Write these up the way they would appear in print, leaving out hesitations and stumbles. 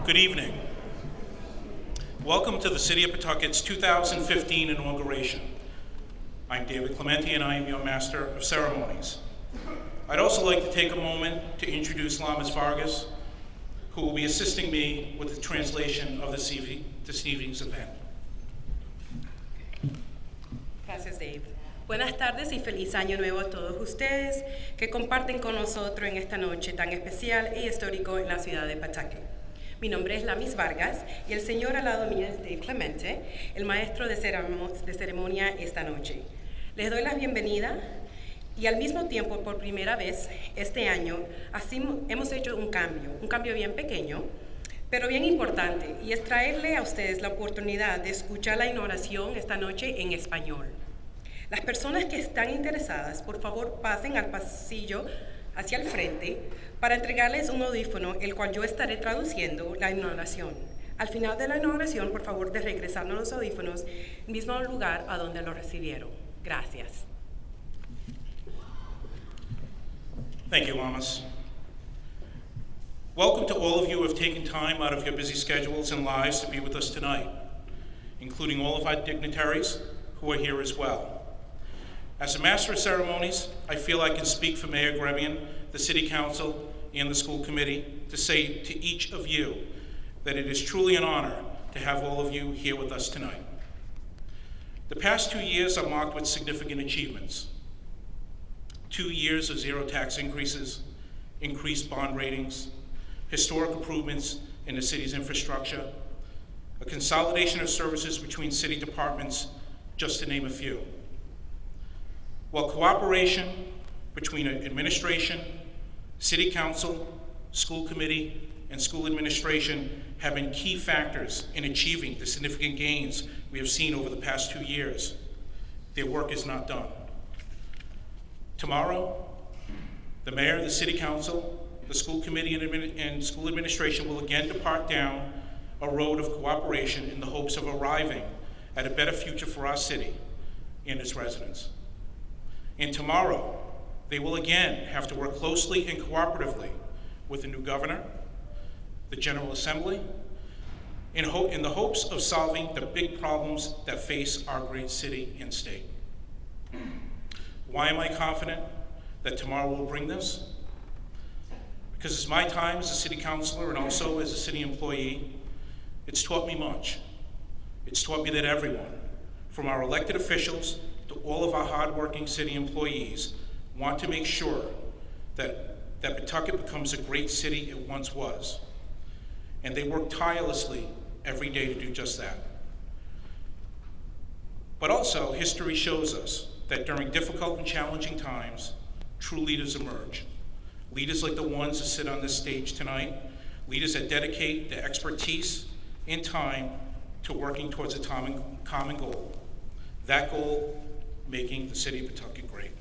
Good evening. Welcome to the City of Pawtucket's 2015 inauguration. I'm David Clementi and I am your Master of Ceremonies. I'd also like to take a moment to introduce Lamas Vargas, who will be assisting me with the translation of this evening's event. Gracias, Dave. Buenas tardes y feliz año nuevo a todos ustedes que comparten con nosotros en esta noche tan especial y histórico en la ciudad de Pawtucket. Mi nombre es Lamis Vargas y el señor al lado mío es Dave Clemente, el maestro de ceremonia esta noche. Les doy la bienvenida y al mismo tiempo, por primera vez este año, hemos hecho un cambio bien pequeño, pero bien importante, y es traerle a ustedes la oportunidad de escuchar la inauguración esta noche en español. Las personas que están interesadas, por favor, pasen al pasillo hacia el frente para entregarles un audífono, el cual yo estaré traduciendo la inauguración. Al final de la inauguración, por favor, de regresarnos los audífonos al mismo lugar a donde los recibieron. Gracias. Thank you, Lamas. Welcome to all of you who have taken time out of your busy schedules and lives to be with us tonight, including all of our dignitaries who are here as well. As a Master of Ceremonies, I feel I can speak for Mayor Grebien, the City Council, and the School Committee to say to each of you that it is truly an honor to have all of you here with us tonight. The past 2 years are marked with significant achievements. 2 years of zero tax increases, increased bond ratings, historic improvements in the city's infrastructure, a consolidation of services between city departments, just to name a few. While cooperation between administration, city council, school committee, and school administration have been key factors in achieving the significant gains we have seen over the past 2 years, their work is not done. Tomorrow, the mayor, the city council, the school committee, and school administration will again depart down a road of cooperation in the hopes of arriving at a better future for our city and its residents. And tomorrow, they will again have to work closely and cooperatively with the new governor, the General Assembly, in the hopes of solving the big problems that face our great city and state. Why am I confident that tomorrow will bring this? Because it's my time as a city councilor and also as a city employee, it's taught me much. It's taught me that everyone, from our elected officials to all of our hardworking city employees, want to make sure that Pawtucket becomes a great city it once was. And they work tirelessly every day to do just that. But also, history shows us that during difficult and challenging times, true leaders emerge. Leaders like the ones that sit on this stage tonight, leaders that dedicate their expertise and time to working towards a common goal. That goal, making the city of Pawtucket great.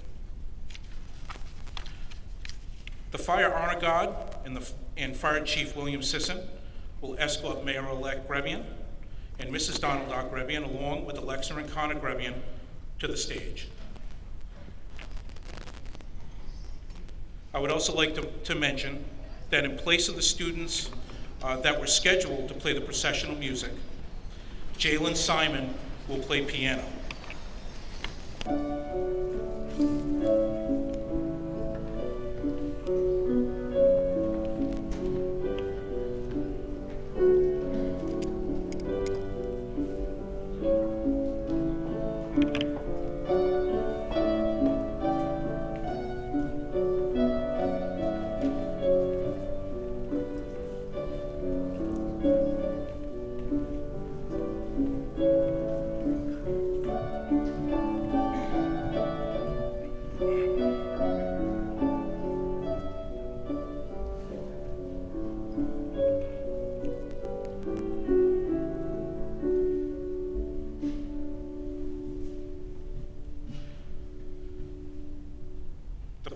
The Fire Honor Guard and Fire Chief William Sisson will escort Mayor-elect Grebien and Mrs. Donald R. Grebien, along with Alexa and Connor Grebien, to the stage. I would also like to mention that in place of the students that were scheduled to play the processional music, Jalen Simon will play piano.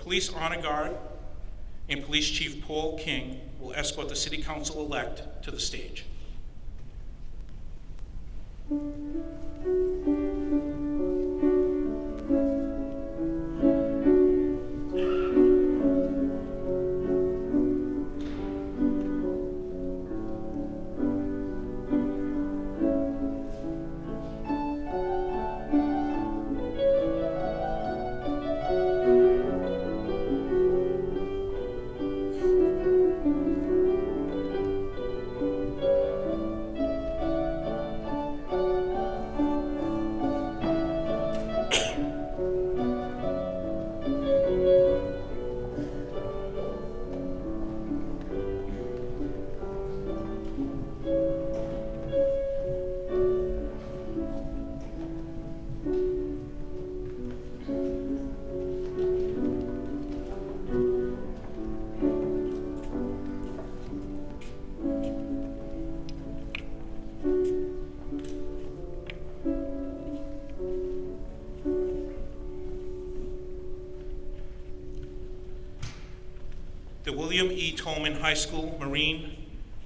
Police Honor Guard and Police Chief Paul King will escort the City Council-elect to the stage. The William E. Tolman High School Marine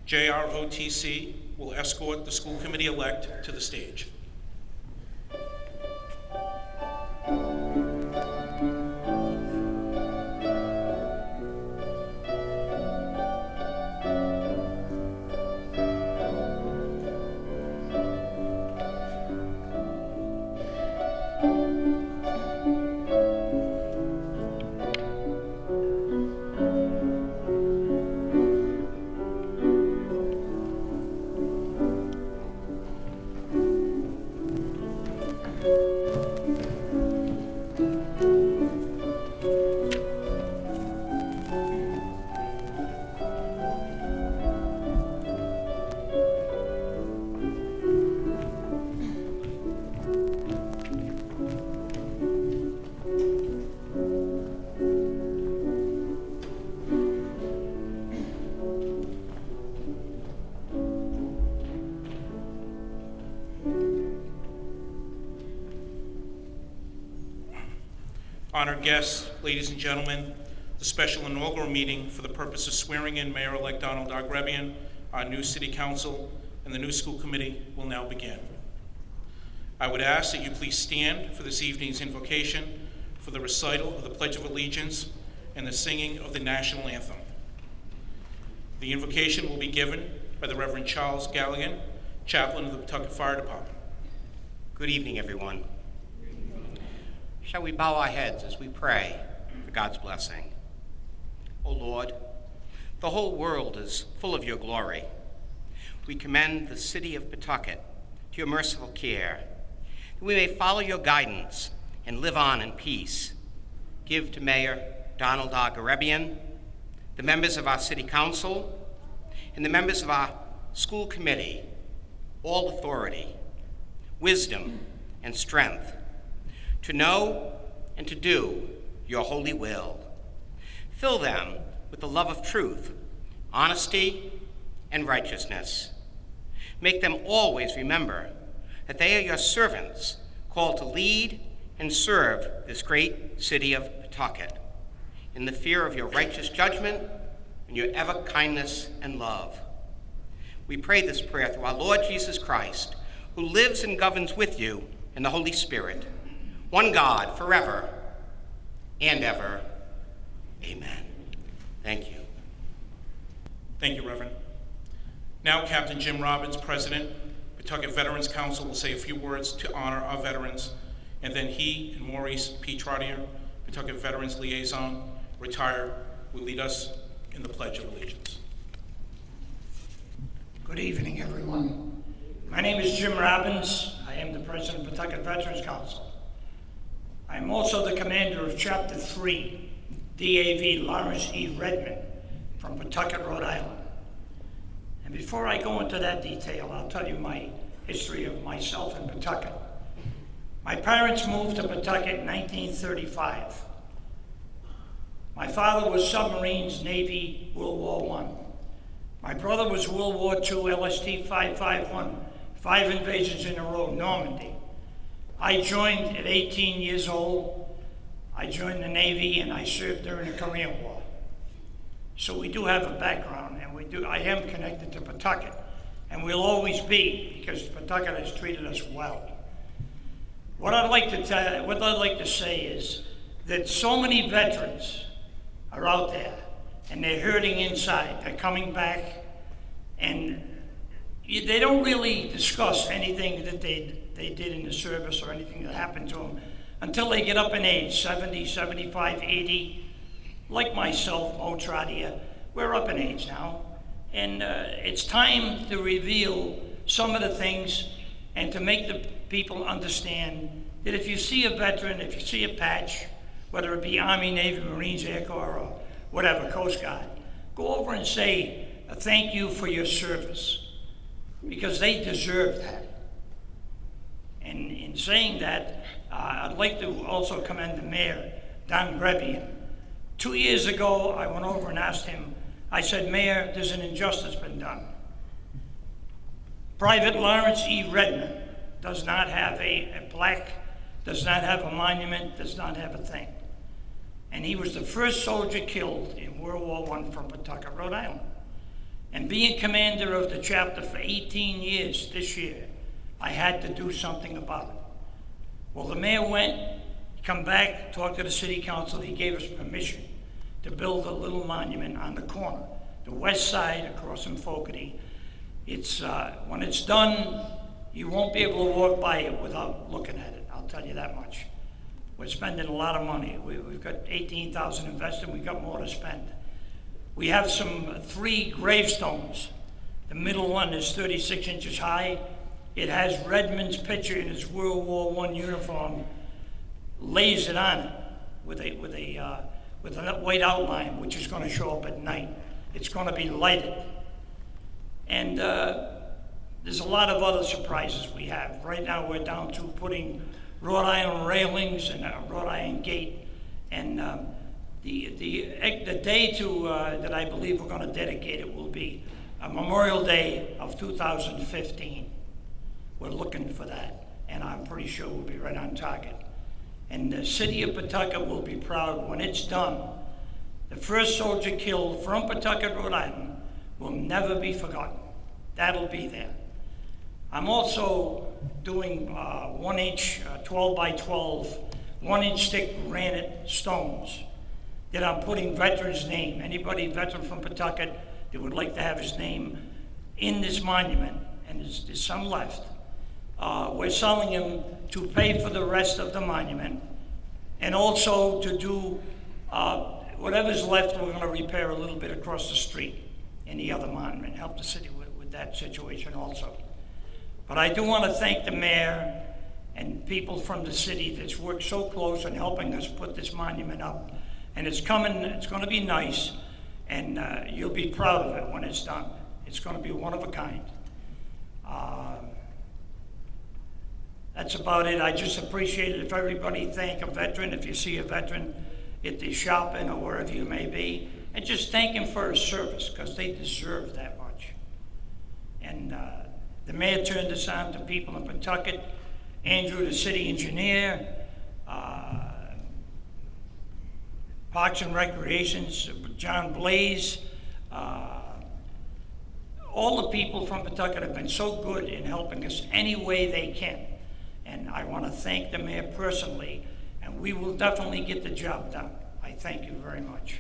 JROTC will escort the school committee-elect to the stage. Honored guests, ladies and gentlemen, the special inaugural meeting for the purpose of swearing in Mayor-elect Donald R. Grebien, our new city council, and the new school committee will now begin. I would ask that you please stand for this evening's invocation for the recital of the Pledge of Allegiance and the singing of the national anthem. The invocation will be given by the Reverend Charles Galligan, chaplain of the Pawtucket Fire Department. Good evening, everyone. Shall we bow our heads as we pray for God's blessing? O Lord, the whole world is full of your glory. We commend the city of Pawtucket to your merciful care, that we may follow your guidance and live on in peace. Give to Mayor Donald R. Grebien, the members of our city council, and the members of our school committee all authority, wisdom, and strength to know and to do your holy will. Fill them with the love of truth, honesty, and righteousness. Make them always remember that they are your servants, called to lead and serve this great city of Pawtucket in the fear of your righteous judgment and your ever kindness and love. We pray this prayer through our Lord Jesus Christ, who lives and governs with you in the Holy Spirit, one God, forever and ever. Amen. Thank you. Thank you, Reverend. Now, Captain Jim Robbins, President, Pawtucket Veterans Council, will say a few words to honor our veterans, and then he and Maurice P. Trottier, Pawtucket Veterans Liaison, retired, will lead us in the Pledge of Allegiance. Good evening, everyone. My name is Jim Robbins. I am the President of Pawtucket Veterans Council. I'm also the commander of Chapter 3, DAV Lawrence E. Redmond from Pawtucket, Rhode Island. And before I go into that detail, I'll tell you my history of myself in Pawtucket. My parents moved to Pawtucket in 1935. My father was submarines, Navy, World War I. My brother was World War II, LST 551, 5 invasions in a row, Normandy. I joined at 18 years old. I joined the Navy and I served during the Korean War. So we do have a background, and I am connected to Pawtucket, and we'll always be, because Pawtucket has treated us well. What I'd like to say is that so many veterans are out there, and they're hurting inside. They're coming back, and they don't really discuss anything that they did in the service or anything that happened to them until they get up in age, 70, 75, 80. Like myself, Mo Trottier, we're up in age now. And it's time to reveal some of the things and to make the people understand that if you see a veteran, if you see a patch, whether it be Army, Navy, Marines, Air Corps, or whatever, Coast Guard, go over and say a thank you for your service, because they deserve that. And in saying that, I'd like to also commend the Mayor, Don Grebien. 2 years ago, I went over and asked him, I said, Mayor, there's an injustice been done. Private Lawrence E. Redmond does not have a plaque, does not have a monument, does not have a thing. And he was the first soldier killed in World War I from Pawtucket, Rhode Island. And being commander of the chapter for 18 years this year, I had to do something about it. Well, the mayor went, come back, talked to the city council, he gave us permission to build a little monument on the corner, the west side across from Pawtucket. It's, when it's done, you won't be able to walk by it without looking at it, I'll tell you that much. We're spending a lot of money. We've got 18,000 invested, we've got more to spend. We have 3 gravestones. The middle one is 36 inches high. It has Redmond's picture in his World War I uniform, lays it on it with a white outline, which is going to show up at night. It's going to be lighted. And there's a lot of other surprises we have. Right now we're down to putting wrought iron railings and a wrought iron gate. And the day that I believe we're going to dedicate it will be Memorial Day of 2015. We're looking for that, and I'm pretty sure we'll be right on target. And the city of Pawtucket will be proud when it's done. The first soldier killed from Pawtucket, Rhode Island, will never be forgotten. That'll be there. I'm also doing 1-inch, 12 by 12, 1-inch thick granite stones that I'm putting veterans' name. Anybody veteran from Pawtucket that would like to have his name in this monument, and there's some left. We're selling them to pay for the rest of the monument, and also to do whatever's left. We're going to repair a little bit across the street in the other monument, help the city with that situation also. But I do want to thank the mayor and people from the city that's worked so close in helping us put this monument up. And it's coming, it's going to be nice, and you'll be proud of it when it's done. It's going to be one of a kind. That's about it. I just appreciate it if everybody thank a veteran, if you see a veteran at the shopping or wherever you may be, and just thank him for his service, because they deserve that much. And the mayor turned this on to people in Pawtucket, Andrew, the city engineer, Parks and Recreations, John Blaze, all the people from Pawtucket have been so good in helping us any way they can. And I want to thank the mayor personally, and we will definitely get the job done. I thank you very much.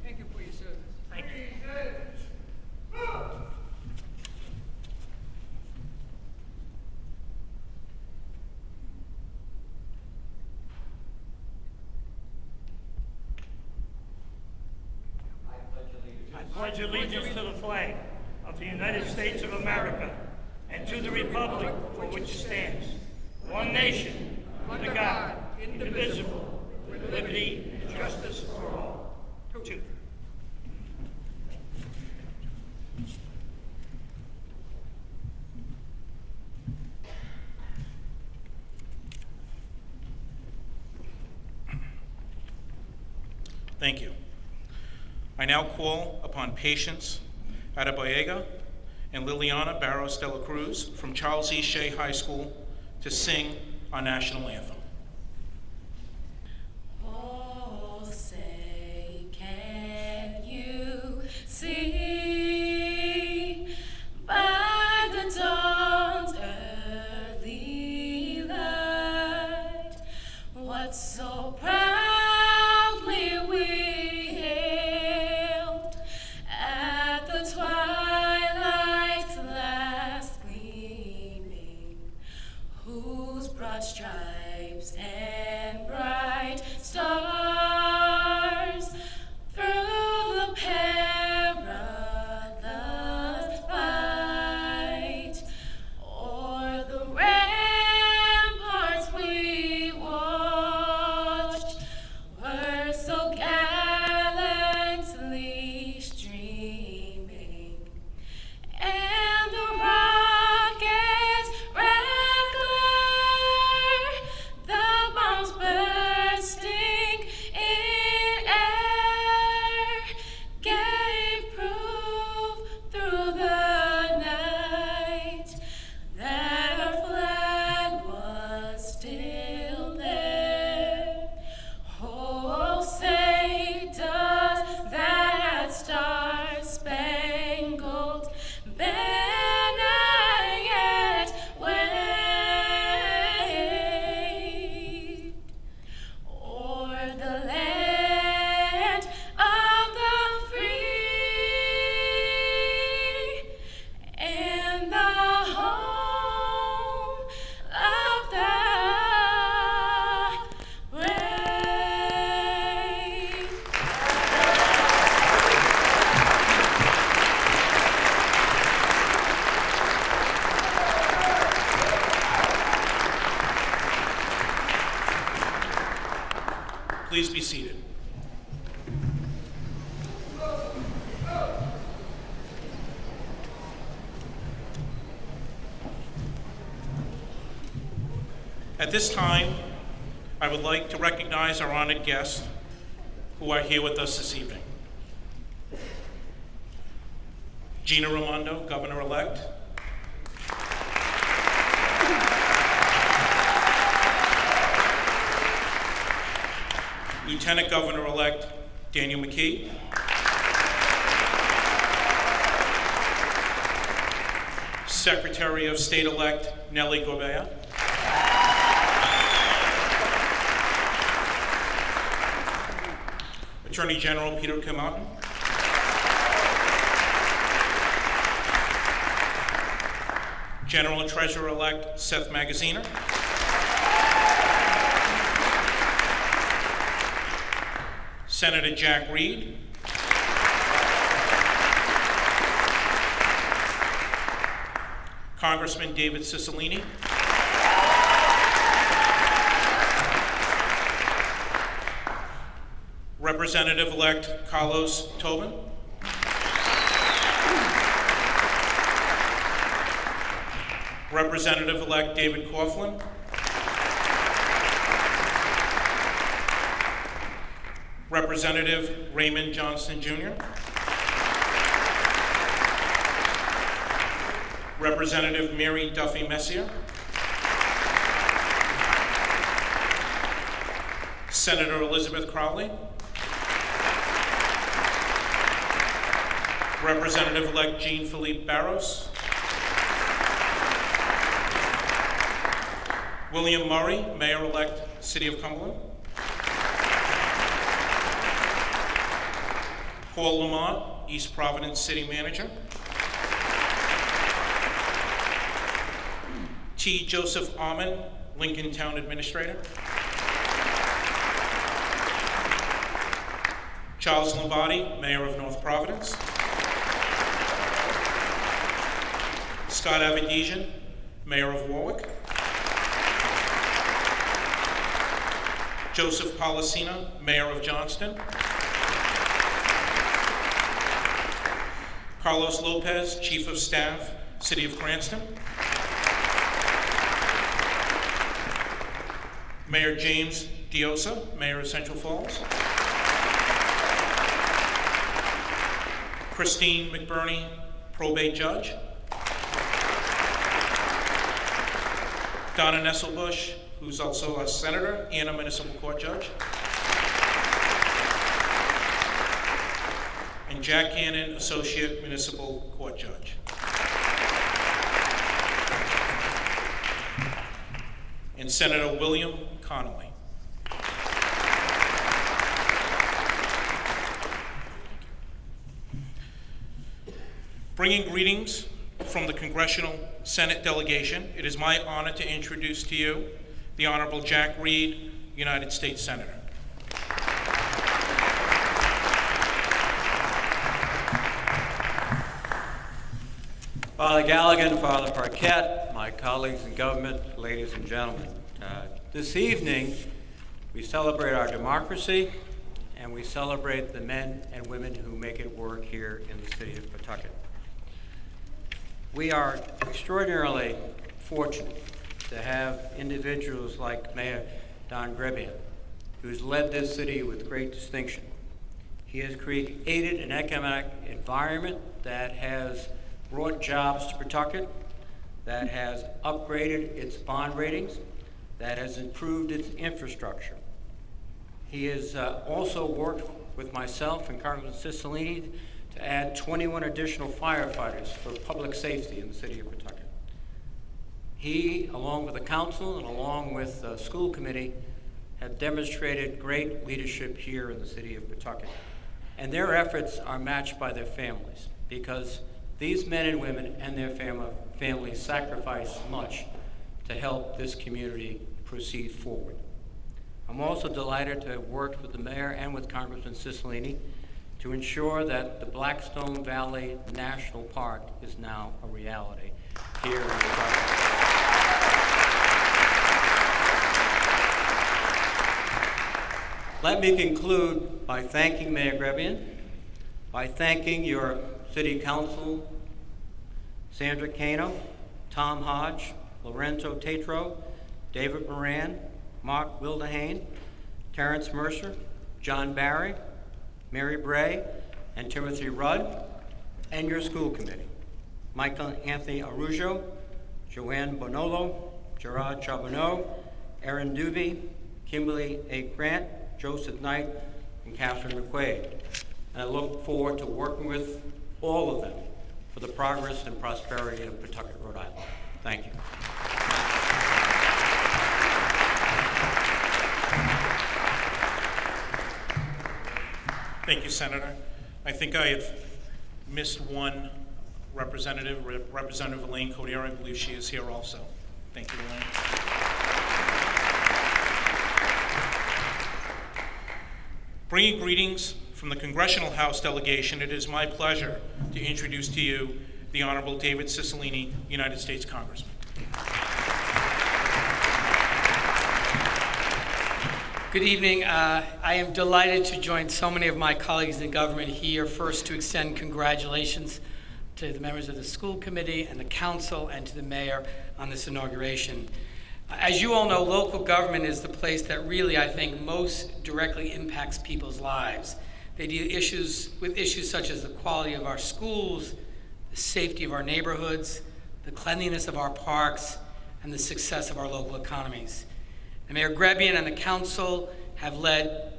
Thank you for your service. Thank you. I pledge allegiance to the flag of the United States of America and to the republic for which it stands, one nation, under God, indivisible, with liberty and justice for all. Two. Thank you. I now call upon Patience Adebayega and Liliana Barros de la Cruz from Charles E. Shea High School to sing our national anthem. Oh, say, can you see by the dawn's early light what so proudly we hailed at the twilight's last gleaming, whose broad stripes Please be seated. At this time, I would like to recognize our honored guests who are here with us this evening. Gina Raimondo, Governor-elect. Lieutenant Governor-elect Daniel McKee. Secretary of State-elect Nellie Grebien. Attorney General Peter Martin. General Treasurer-elect Seth Magaziner. Senator Jack Reed. Congressman David Cicilline. Representative-elect Carlos Tobin. Representative-elect David Coughlin. Representative Raymond Johnston Jr. Representative Mary Duffy Messier. Senator Elizabeth Crowley. Representative-elect Jean-Philippe Barros. William Murray, Mayor-elect, City of Cumberland. Paul Lamont, East Providence City Manager. T. Joseph Ahman, Lincoln Town Administrator. Charles Lombardi, Mayor of North Providence. Scott Avedisian, Mayor of Warwick. Joseph Policina, Mayor of Johnston. Carlos Lopez, Chief of Staff, City of Cranston. Mayor James Diosa, Mayor of Central Falls. Christine McBurney, Probate Judge. Donna Nesselbush, who's also a senator and a municipal court judge. And Jack Cannon, associate municipal court judge. And Senator William Connolly. Bringing greetings from the Congressional Senate delegation, it is my honor to introduce to you the Honorable Jack Reed, United States Senator. Father Galligan, Father Pawtucket, my colleagues in government, ladies and gentlemen. This evening, we celebrate our democracy, and we celebrate the men and women who make it work here in the city of Pawtucket. We are extraordinarily fortunate to have individuals like Mayor Don Grebien, who's led this city with great distinction. He has created an economic environment that has brought jobs to Pawtucket, that has upgraded its bond ratings, that has improved its infrastructure. He has also worked with myself and Congressman Cicilline to add 21 additional firefighters for public safety in the city of Pawtucket. He, along with the council and along with the school committee, have demonstrated great leadership here in the city of Pawtucket. And their efforts are matched by their families, because these men and women and their families sacrifice much to help this community proceed forward. I'm also delighted to have worked with the mayor and with Congressman Cicilline to ensure that the Blackstone Valley National Park is now a reality here in Pawtucket. Let me conclude by thanking Mayor Grebien, by thanking your City Council, Sandra Cano, Tom Hodge, Lorenzo Tatro, David Moran, Mark Wildehane, Terrence Mercer, John Barry, Mary Bray, and Timothy Rudd, and your school committee, Michael Anthony Arujo, Joanne Bonolo, Gerard Charbonneau, Erin Duvey, Kimberly A. Grant, Joseph Knight, and Catherine McQuaid. And I look forward to working with all of them for the progress and prosperity of Pawtucket, Rhode Island. Thank you. Thank you, Senator. I think I have missed one representative, Representative Elaine Codier. I believe she is here also. Thank you, Elaine. Bringing greetings from the Congressional House delegation, it is my pleasure to introduce to you the Honorable David Cicilline, United States Congressman. Good evening. I am delighted to join so many of my colleagues in government here. First, to extend congratulations to the members of the school committee and the council and to the mayor on this inauguration. As you all know, local government is the place that really, I think, most directly impacts people's lives. They deal with issues such as the quality of our schools, the safety of our neighborhoods, the cleanliness of our parks, and the success of our local economies. And Mayor Grebien and the council have led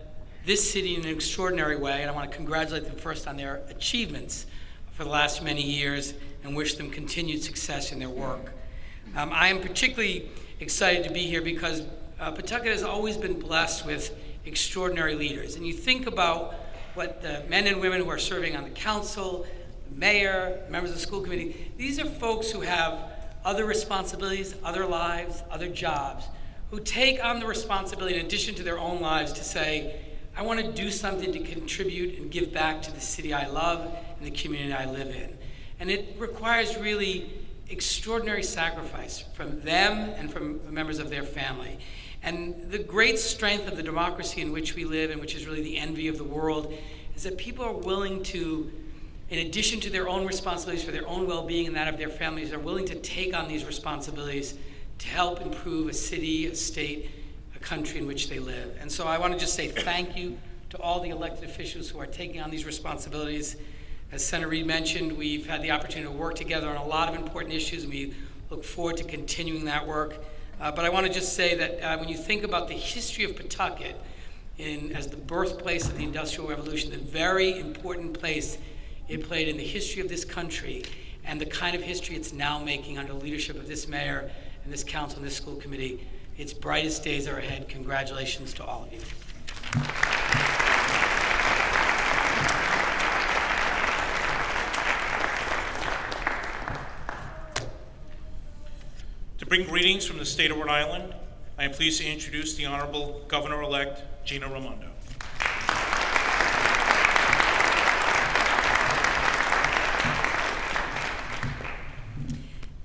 this city in an extraordinary way, and I want to congratulate them first on their achievements for the last many years and wish them continued success in their work. I am particularly excited to be here because Pawtucket has always been blessed with extraordinary leaders. And you think about what the men and women who are serving on the council, the mayor, members of the school committee, these are folks who have other responsibilities, other lives, other jobs, who take on the responsibility in addition to their own lives to say, I want to do something to contribute and give back to the city I love and the community I live in. And it requires really extraordinary sacrifice from them and from members of their family. And the great strength of the democracy in which we live, and which is really the envy of the world, is that people are willing to, in addition to their own responsibilities for their own well-being and that of their families, are willing to take on these responsibilities to help improve a city, a state, a country in which they live. And so I want to just say thank you to all the elected officials who are taking on these responsibilities. As Senator Reed mentioned, we've had the opportunity to work together on a lot of important issues, and we look forward to continuing that work. But I want to just say that when you think about the history of Pawtucket as the birthplace of the Industrial Revolution, the very important place it played in the history of this country, and the kind of history it's now making under the leadership of this mayor and this council and this school committee, its brightest days are ahead. Congratulations to all of you. To bring greetings from the state of Rhode Island, I am pleased to introduce the Honorable Governor-elect Gina Raimondo.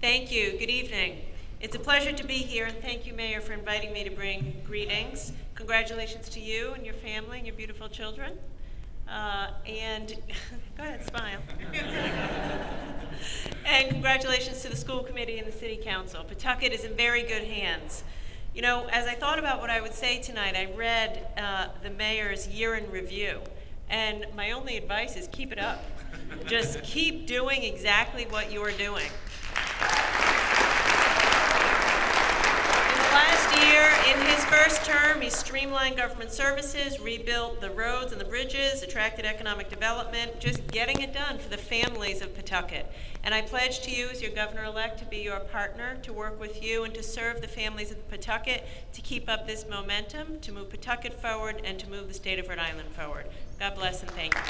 Thank you. Good evening. It's a pleasure to be here, and thank you, Mayor, for inviting me to bring greetings. Congratulations to you and your family and your beautiful children. And go ahead, smile. And congratulations to the school committee and the city council. Pawtucket is in very good hands. You know, as I thought about what I would say tonight, I read the mayor's year in review, and my only advice is keep it up. Just keep doing exactly what you are doing. Last year, in his first term, he streamlined government services, rebuilt the roads and the bridges, attracted economic development, just getting it done for the families of Pawtucket. And I pledge to you as your governor-elect to be your partner, to work with you and to serve the families of Pawtucket, to keep up this momentum, to move Pawtucket forward, and to move the state of Rhode Island forward. God bless and thank you.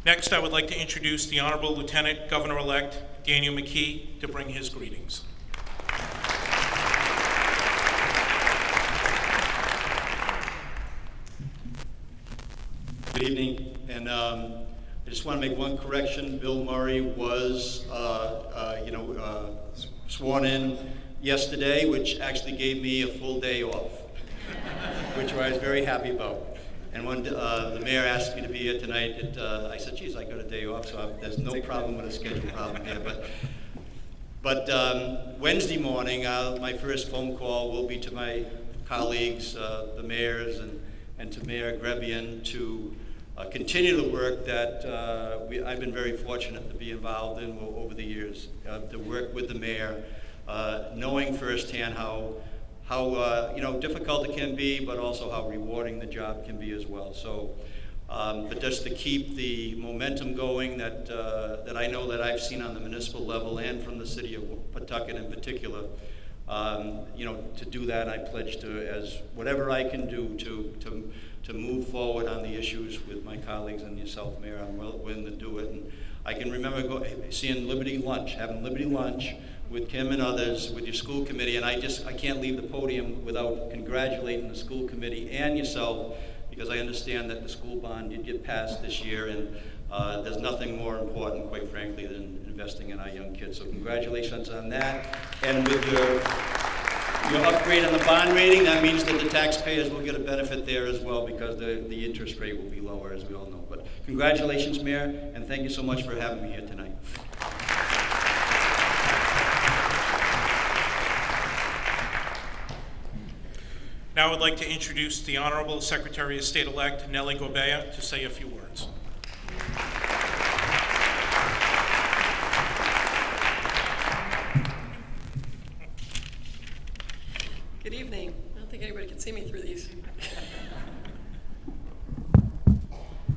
Next, I would like to introduce the Honorable Lieutenant Governor-elect Daniel McKee to bring his greetings. Good evening, and I just want to make one correction. Bill Murray was, sworn in yesterday, which actually gave me a full day off, which I was very happy about. And when the mayor asked me to be here tonight, I said, geez, I got a day off, so there's no problem with a schedule problem here. But Wednesday morning, my first phone call will be to my colleagues, the mayors, and to Mayor Grebien to continue the work that I've been very fortunate to be involved in over the years, to work with the mayor, knowing firsthand how difficult it can be, but also how rewarding the job can be as well. So, but just to keep the momentum going that I know that I've seen on the municipal level and from the city of Pawtucket in particular, to do that, I pledge to, as whatever I can do to move forward on the issues with my colleagues and yourself, Mayor. I'm willing to do it. And I can remember having Liberty Lunch with Kim and others, with your school committee, and I can't leave the podium without congratulating the school committee and yourself, because I understand that the school bond did get passed this year, and there's nothing more important, quite frankly, than investing in our young kids. So congratulations on that. And with your upgrade on the bond rating, that means that the taxpayers will get a benefit there as well, because the interest rate will be lower, as we all know. But congratulations, Mayor, and thank you so much for having me here tonight. Now I would like to introduce the Honorable Secretary of State-elect Nellie Grebien to say a few words. Good evening. I don't think anybody can see me through these.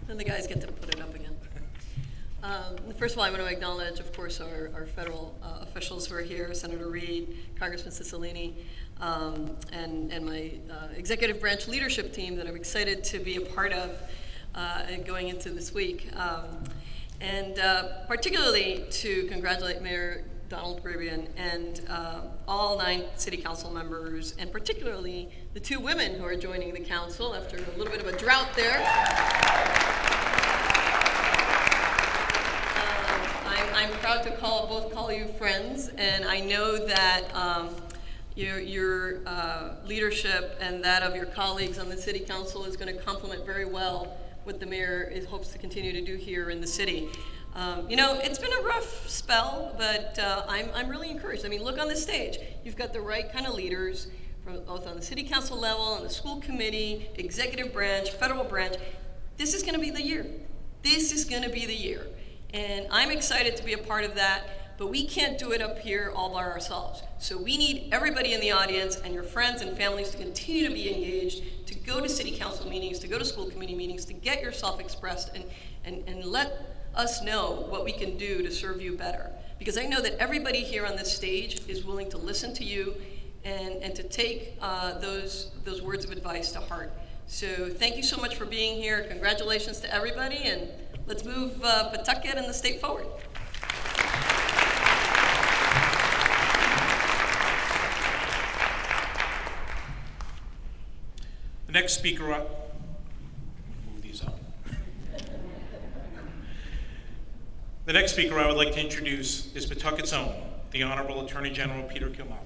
And the guys get to put it up again. First of all, I want to acknowledge, of course, our federal officials who are here, Senator Reid, Congressman Cicilline, and my executive branch leadership team that I'm excited to be a part of going into this week. And particularly to congratulate Mayor Donald Grebien and all 9 city council members, and particularly the 2 women who are joining the council after a little bit of a drought there. I'm proud to both call you friends, and I know that your leadership and that of your colleagues on the city council is going to complement very well what the mayor hopes to continue to do here in the city. It's been a rough spell, but I'm really encouraged. I mean, look on the stage. You've got the right kind of leaders, from both on the city council level, on the school committee, executive branch, federal branch. This is going to be the year. This is going to be the year. And I'm excited to be a part of that, but we can't do it up here all by ourselves. So we need everybody in the audience and your friends and families to continue to be engaged, to go to city council meetings, to go to school committee meetings, to get yourself expressed and let us know what we can do to serve you better. Because I know that everybody here on this stage is willing to listen to you and to take those words of advice to heart. So thank you so much for being here. Congratulations to everybody, and let's move Pawtucket and the state forward. The next speaker move these up. The next speaker I would like to introduce is Pawtucket's own, the Honorable Attorney General Peter Kilmont.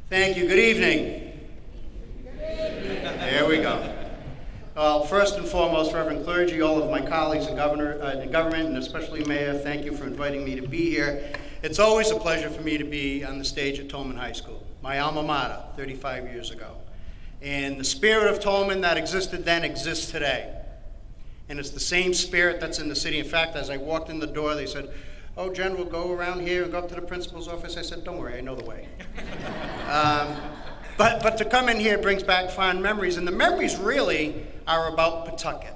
Thank you. Good evening. There we go. Well, first and foremost, Reverend Clergy, all of my colleagues in government, and especially Mayor, thank you for inviting me to be here. It's always a pleasure for me to be on the stage at Tolman High School, my alma mater, 35 years ago. And the spirit of Tolman that existed then exists today. And it's the same spirit that's in the city. In fact, as I walked in the door, they said, "Oh, Jen, we'll go around here and go up to the principal's office." I said, "Don't worry, I know the way." But to come in here brings back fond memories, and the memories really are about Pawtucket.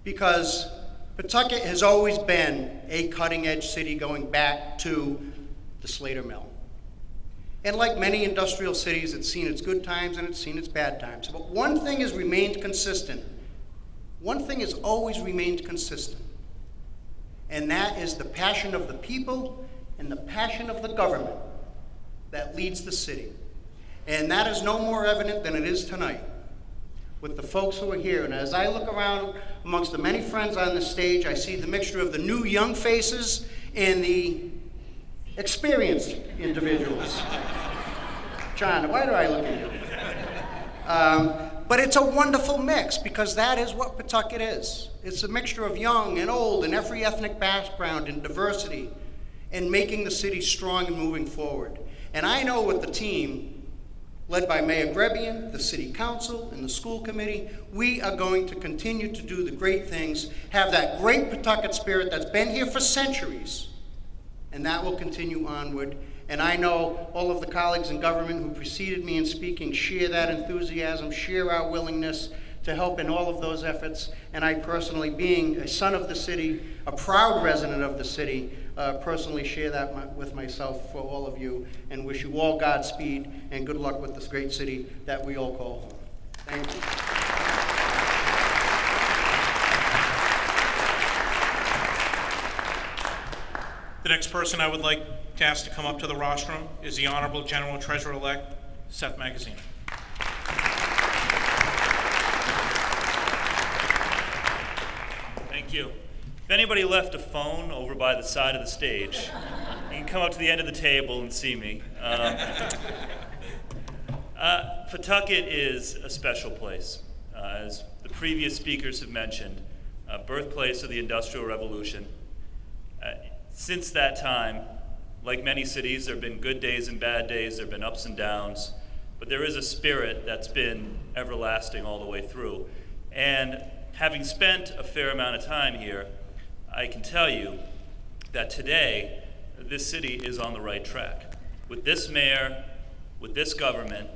Because Pawtucket has always been a cutting-edge city going back to the Slater Mill. And like many industrial cities, it's seen its good times and it's seen its bad times. But one thing has remained consistent. One thing has always remained consistent. And that is the passion of the people and the passion of the government that leads the city. And that is no more evident than it is tonight with the folks who are here. And as I look around amongst the many friends on the stage, I see the mixture of the new young faces and the experienced individuals. John, why do I look at you? But it's a wonderful mix, because that is what Pawtucket is. It's a mixture of young and old and every ethnic background and diversity, and making the city strong and moving forward. And I know with the team, led by Mayor Grebien, the City Council, and the school committee, we are going to continue to do the great things, have that great Pawtucket spirit that's been here for centuries, and that will continue onward. And I know all of the colleagues in government who preceded me in speaking share that enthusiasm, share our willingness to help in all of those efforts. And I personally, being a son of the city, a proud resident of the city, personally share that with myself for all of you, and wish you all Godspeed and good luck with this great city that we all call home. Thank you. The next person I would like to ask to come up to the rostrum is the Honorable General Treasurer-elect Seth Magaziner. Thank you. If anybody left a phone over by the side of the stage, you can come up to the end of the table and see me. Pawtucket is a special place. As the previous speakers have mentioned, birthplace of the Industrial Revolution. Since that time, like many cities, there have been good days and bad days, there have been ups and downs, but there is a spirit that's been everlasting all the way through. And having spent a fair amount of time here, I can tell you that today, this city is on the right track. With this mayor, with this government,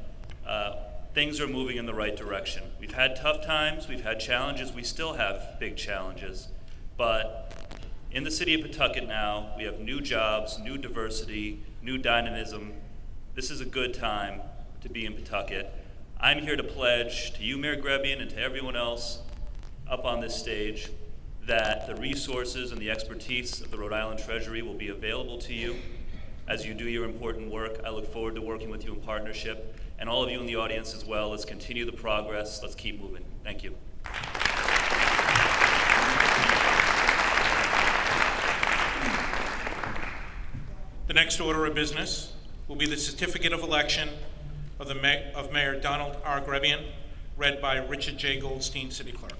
things are moving in the right direction. We've had tough times, we've had challenges, we still have big challenges, but in the city of Pawtucket now, we have new jobs, new diversity, new dynamism. This is a good time to be in Pawtucket. I'm here to pledge to you, Mayor Grebien, and to everyone else up on this stage that the resources and the expertise of the Rhode Island Treasury will be available to you as you do your important work. I look forward to working with you in partnership, and all of you in the audience as well. Let's continue the progress. Let's keep moving. Thank you. The next order of business will be the certificate of election of Mayor Donald R. Grebien, read by Richard J. Goldstein, City Clerk.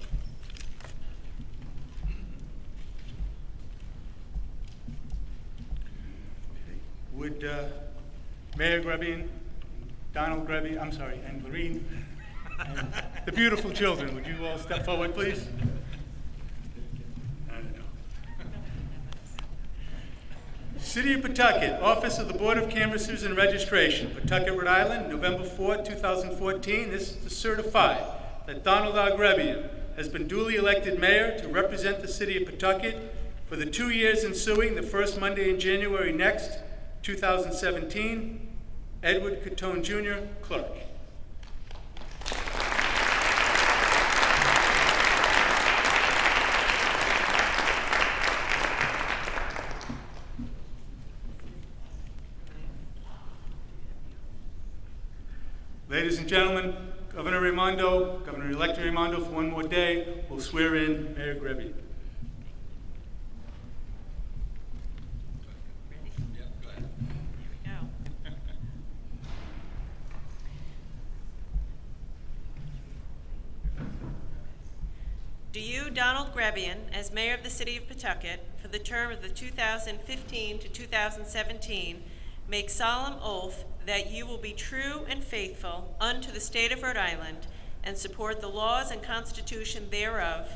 Would Mayor Grebien, Donald Grebien, I'm sorry, and Lorene, and the beautiful children, would you all step forward, please? City of Pawtucket, Office of the Board of Canvassers and Registration, Pawtucket, Rhode Island, November 4, 2014. This is to certify that Donald R. Grebien has been duly elected mayor to represent the city of Pawtucket for the 2 years ensuing the first Monday in January next, 2017. Edward Catone Jr., Clerk. Ladies and gentlemen, Governor-elect Raimondo, for one more day, will swear in Mayor Grebien. Do you, Donald Grebien, as mayor of the city of Pawtucket for the term of the 2015 to 2017, make solemn oath that you will be true and faithful unto the state of Rhode Island and support the laws and Constitution thereof,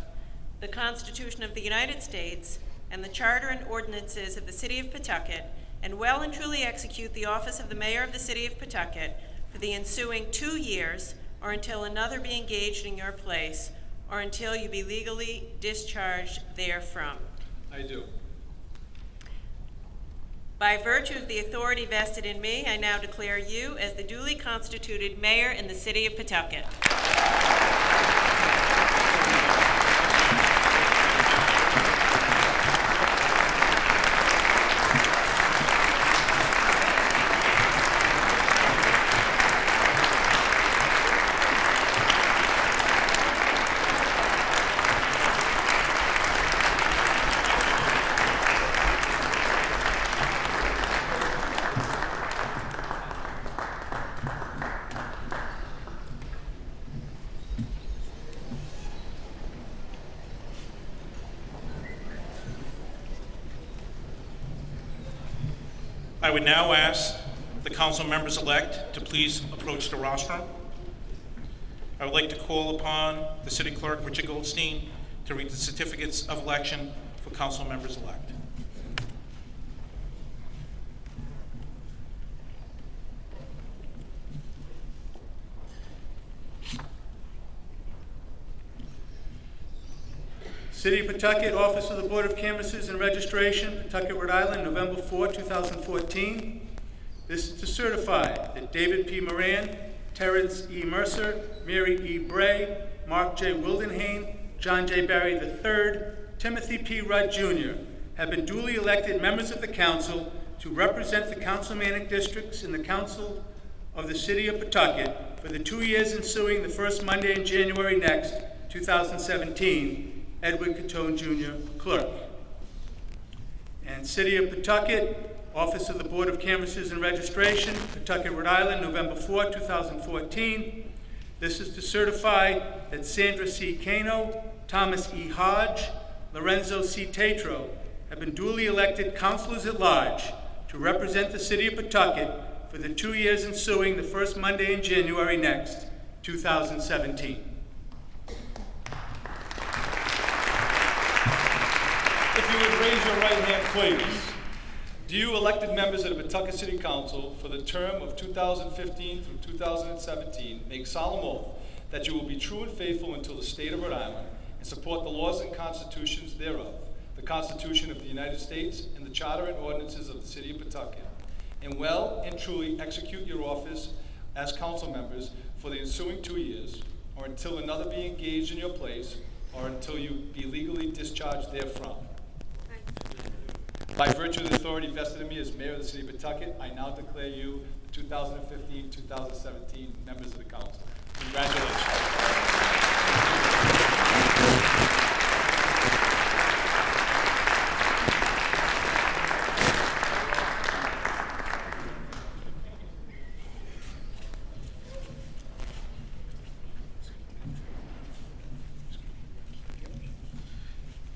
the Constitution of the United States, and the Charter and ordinances of the city of Pawtucket, and well and truly execute the office of the mayor of the city of Pawtucket for the ensuing 2 years, or until another be engaged in your place, or until you be legally discharged therefrom? I do. By virtue of the authority vested in me, I now declare you as the duly constituted mayor in the city of Pawtucket. would now ask the council members-elect to please approach the rostrum. I would like to call upon the city clerk, Richard Goldstein, to read the certificates of election for council members-elect. City of Pawtucket, Office of the Board of Canvassers and Registration, Pawtucket, Rhode Island, November 4, 2014. This is to certify that David P. Moran, Terrence E. Mercer, Mary E. Bray, Mark J. Wildenhain, John J. Barry III, Timothy P. Rudd Jr. have been duly elected members of the council to represent the councilmanic districts in the council of the City of Pawtucket for the 2 years ensuing the first Monday in January next, 2017. Edward Catone Jr., Clerk. And City of Pawtucket, Office of the Board of Canvassers and Registration, Pawtucket, Rhode Island, November 4, 2014. This is to certify that Sandra C. Cano, Thomas E. Hodge, Lorenzo C. Tatro have been duly elected councilors at large to represent the City of Pawtucket for the 2 years ensuing the first Monday in January next, 2017. If you would raise your right hand, please. Do you, elected members of the Pawtucket City Council for the term of 2015 through 2017, make solemn oath that you will be true and faithful until the state of Rhode Island and support the laws and constitutions thereof, the Constitution of the United States and the Charter and ordinances of the City of Pawtucket, and well and truly execute your office as council members for the ensuing 2 years, or until another be engaged in your place, or until you be legally discharged therefrom? By virtue of the authority vested in me as mayor of the City of Pawtucket, I now declare you the 2015-2017 members of the council. Congratulations.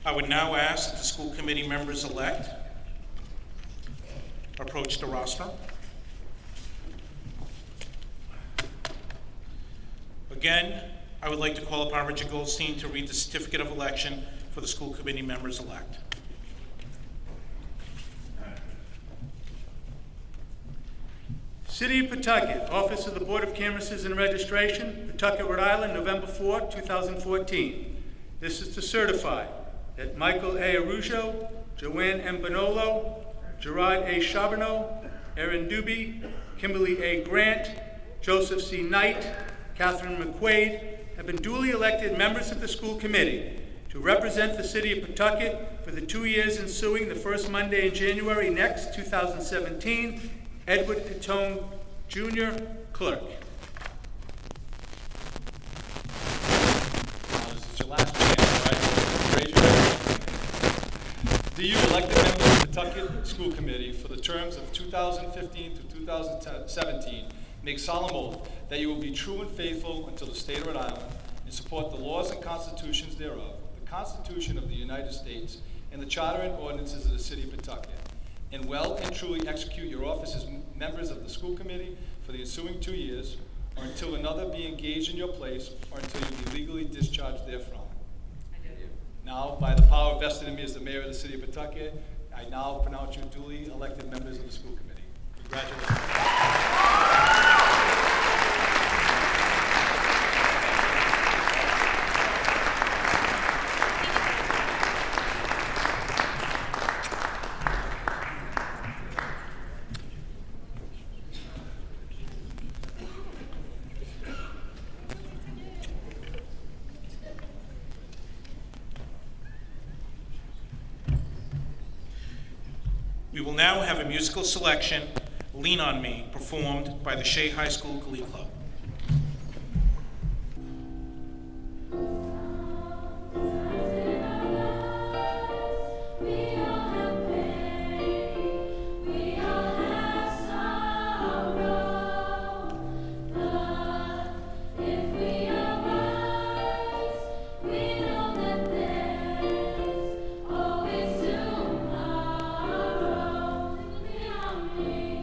I would now ask that the school committee members-elect approach the rostrum. Again, I would like to call upon Richard Goldstein to read the certificate of election for the school committee members-elect. City of Pawtucket, Office of the Board of Canvassers and Registration, Pawtucket, Rhode Island, November 4, 2014. This is to certify that Michael A. Arujo, Joanne M. Bonolo, Gerard A. Charbonneau, Erin Doobie, Kimberly A. Grant, Joseph C. Knight, Catherine McQuaid have been duly elected members of the school committee to represent the City of Pawtucket for the 2 years ensuing the first Monday in January next, 2017. Edward Catone Jr., Clerk. This is your last chance, right? Raise your hand. Do you, elected members of the Pawtucket School Committee for the terms of 2015 to 2017, make solemn oath that you will be true and faithful until the state of Rhode Island and support the laws and constitutions thereof, the Constitution of the United States, and the Charter and ordinances of the City of Pawtucket, and well and truly execute your office as members of the school committee for the ensuing 2 years, or until another be engaged in your place, or until you be legally discharged therefrom? Now, by the power vested in me as the mayor of the City of Pawtucket, I now pronounce you duly elected members of the school committee. Congratulations. We will now have a musical selection, Lean on Me, performed by the Shea High School Glee Club. Always tomorrow, lean on me.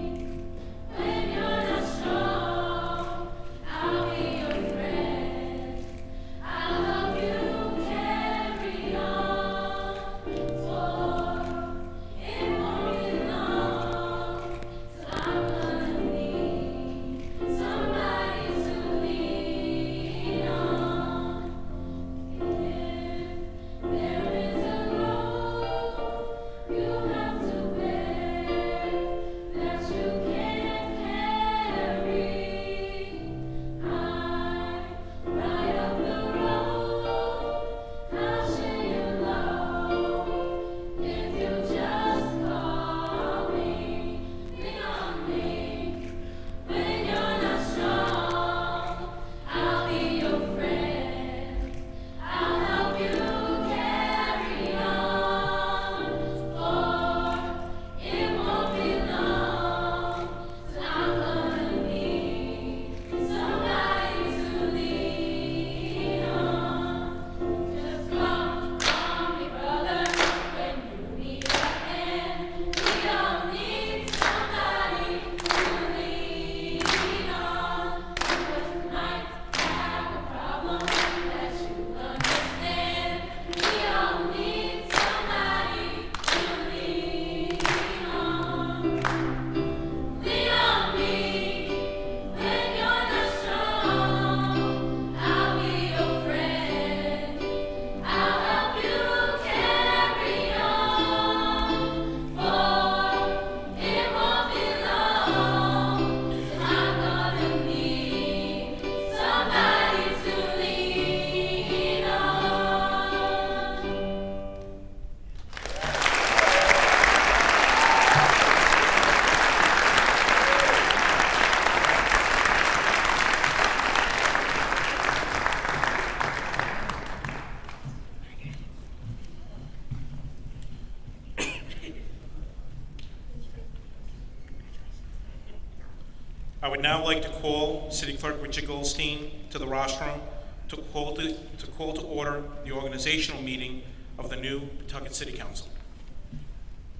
I would now like to call City Clerk Richard Goldstein to the rostrum to call to order the organizational meeting of the new Pawtucket City Council.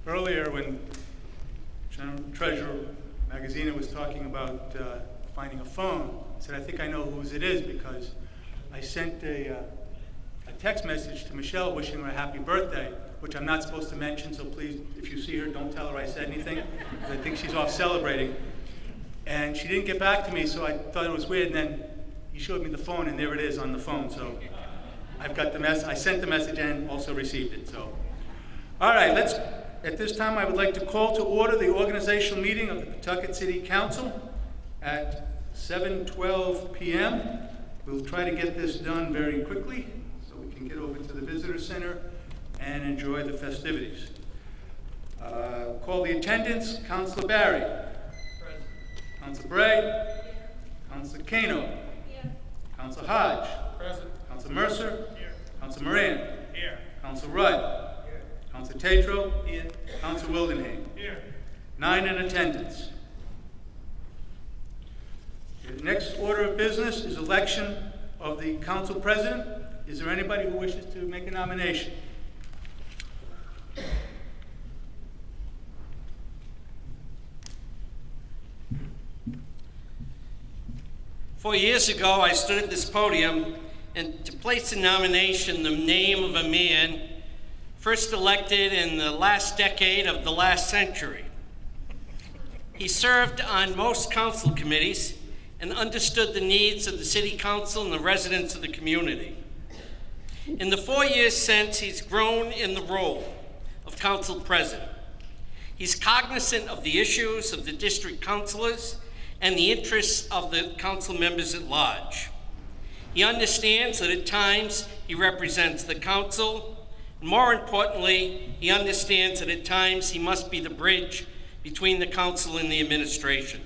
Earlier, when General Treasurer Magazina was talking about finding a phone, I said, I think I know whose it is, because I sent a text message to Michelle wishing her a happy birthday, which I'm not supposed to mention, so please, if you see her, don't tell her I said anything, because I think she's off celebrating. And she didn't get back to me, so I thought it was weird, and then he showed me the phone, and there it is on the phone, so I've got the message. I sent the message and also received it, so. All right, at this time, I would like to call to order the organizational meeting of the Pawtucket City Council at 7:12 p.m. We'll try to get this done very quickly so we can get over to the Visitor Center and enjoy the festivities. Call the attendance. Councilor Barry. Present. Councilor Bray. Councilor Kano. Councilor Hodge. Present. Councilor Mercer. Here. Councilor Moran. Here. Councilor Rudd. Here. Councilor Tatro. Here. Councilor Wildenhain. Here. 9 in attendance. The next order of business is election of the council president. Is there anybody who wishes to make a nomination? 4 years ago, I stood at this podium and to place in nomination the name of a man first elected in the last decade of the last century. He served on most council committees and understood the needs of the city council and the residents of the community. In the 4 years since, he's grown in the role of council president. He's cognizant of the issues of the district councilors and the interests of the council members at large. He understands that at times he represents the council, and more importantly, he understands that at times he must be the bridge between the council and the administration.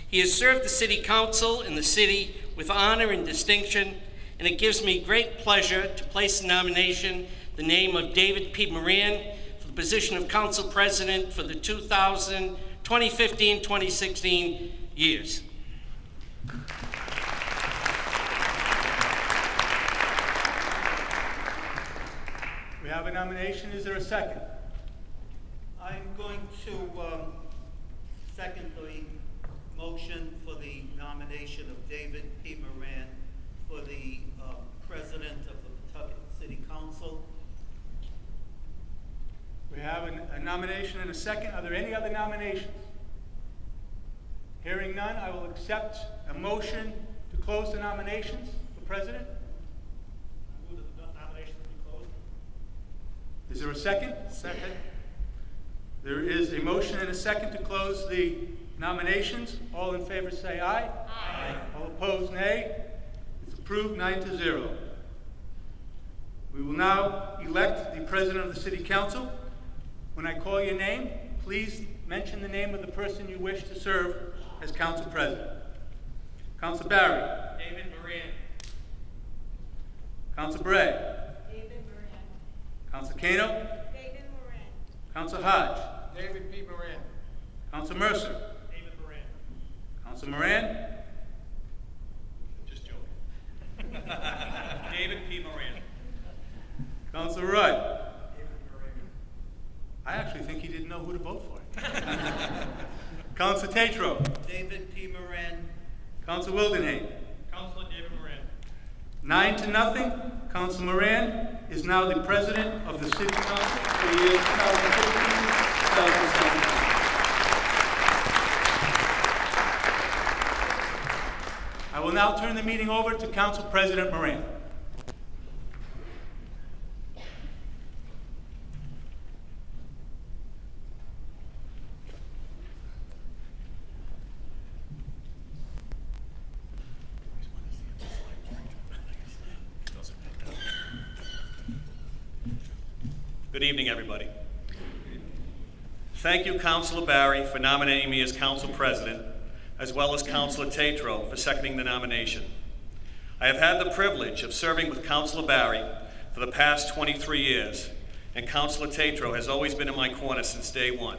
He has served the city council and the city with honor and distinction, and it gives me great pleasure to place in nomination the name of David P. Moran for the position of council president for the 2015-2016 years. We have a nomination. Is there a second? I'm going to second the motion for the nomination of David P. Moran for the president of the Pawtucket City Council. We have a nomination and a second. Are there any other nominations? Hearing none, I will accept a motion to close the nominations for president. I move that the nominations be closed. Is there a second? Second. There is a motion and a second to close the nominations. All in favor say aye. Aye. All opposed, nay. It's approved 9-0. We will now elect the president of the city council. When I call your name, please mention the name of the person you wish to serve as council president. Councilor Barry. David Moran. Councilor Bray. David Moran. Councilor Kano. David Moran. Councilor Hodge. David P. Moran. Councilor Mercer. David Moran. Councilor Moran. Just joking. David P. Moran. Councilor Rudd. David Moran. I actually think he didn't know who to vote for. Councilor Tatro. David P. Moran. Councilor Wildenhain. Councilor David Moran. 9-0. Councilor Moran is now the president of the city council for the years 2015-2017. I will now turn the meeting over to Council President Moran. Good evening, everybody. Thank you, Councilor Barry, for nominating me as council president, as well as Councilor Tatro for seconding the nomination. I have had the privilege of serving with Councilor Barry for the past 23 years, and Councilor Tatro has always been in my corner since day one.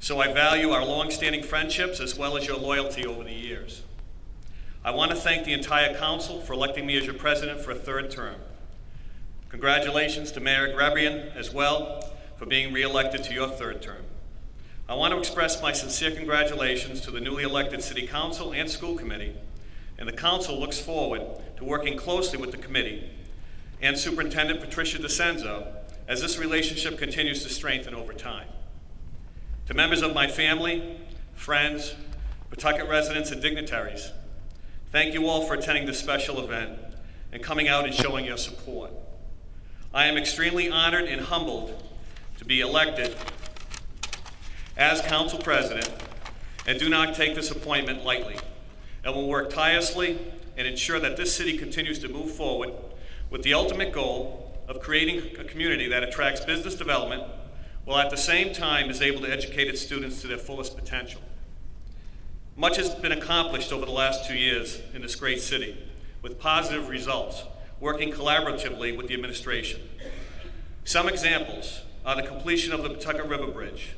So I value our long-standing friendships as well as your loyalty over the years. I want to thank the entire council for electing me as your president for a third term. Congratulations to Mayor Grebien as well for being re-elected to your third term. I want to express my sincere congratulations to the newly elected City Council and School Committee, and the Council looks forward to working closely with the committee and Superintendent Patricia DeCenzo as this relationship continues to strengthen over time. To members of my family, friends, Pawtucket residents, and dignitaries, thank you all for attending this special event and coming out and showing your support. I am extremely honored and humbled to be elected as Council President and do not take this appointment lightly. I will work tirelessly and ensure that this city continues to move forward with the ultimate goal of creating a community that attracts business development while at the same time is able to educate its students to their fullest potential. Much has been accomplished over the last 2 years in this great city with positive results, working collaboratively with the administration. Some examples are the completion of the Pawtucket River Bridge,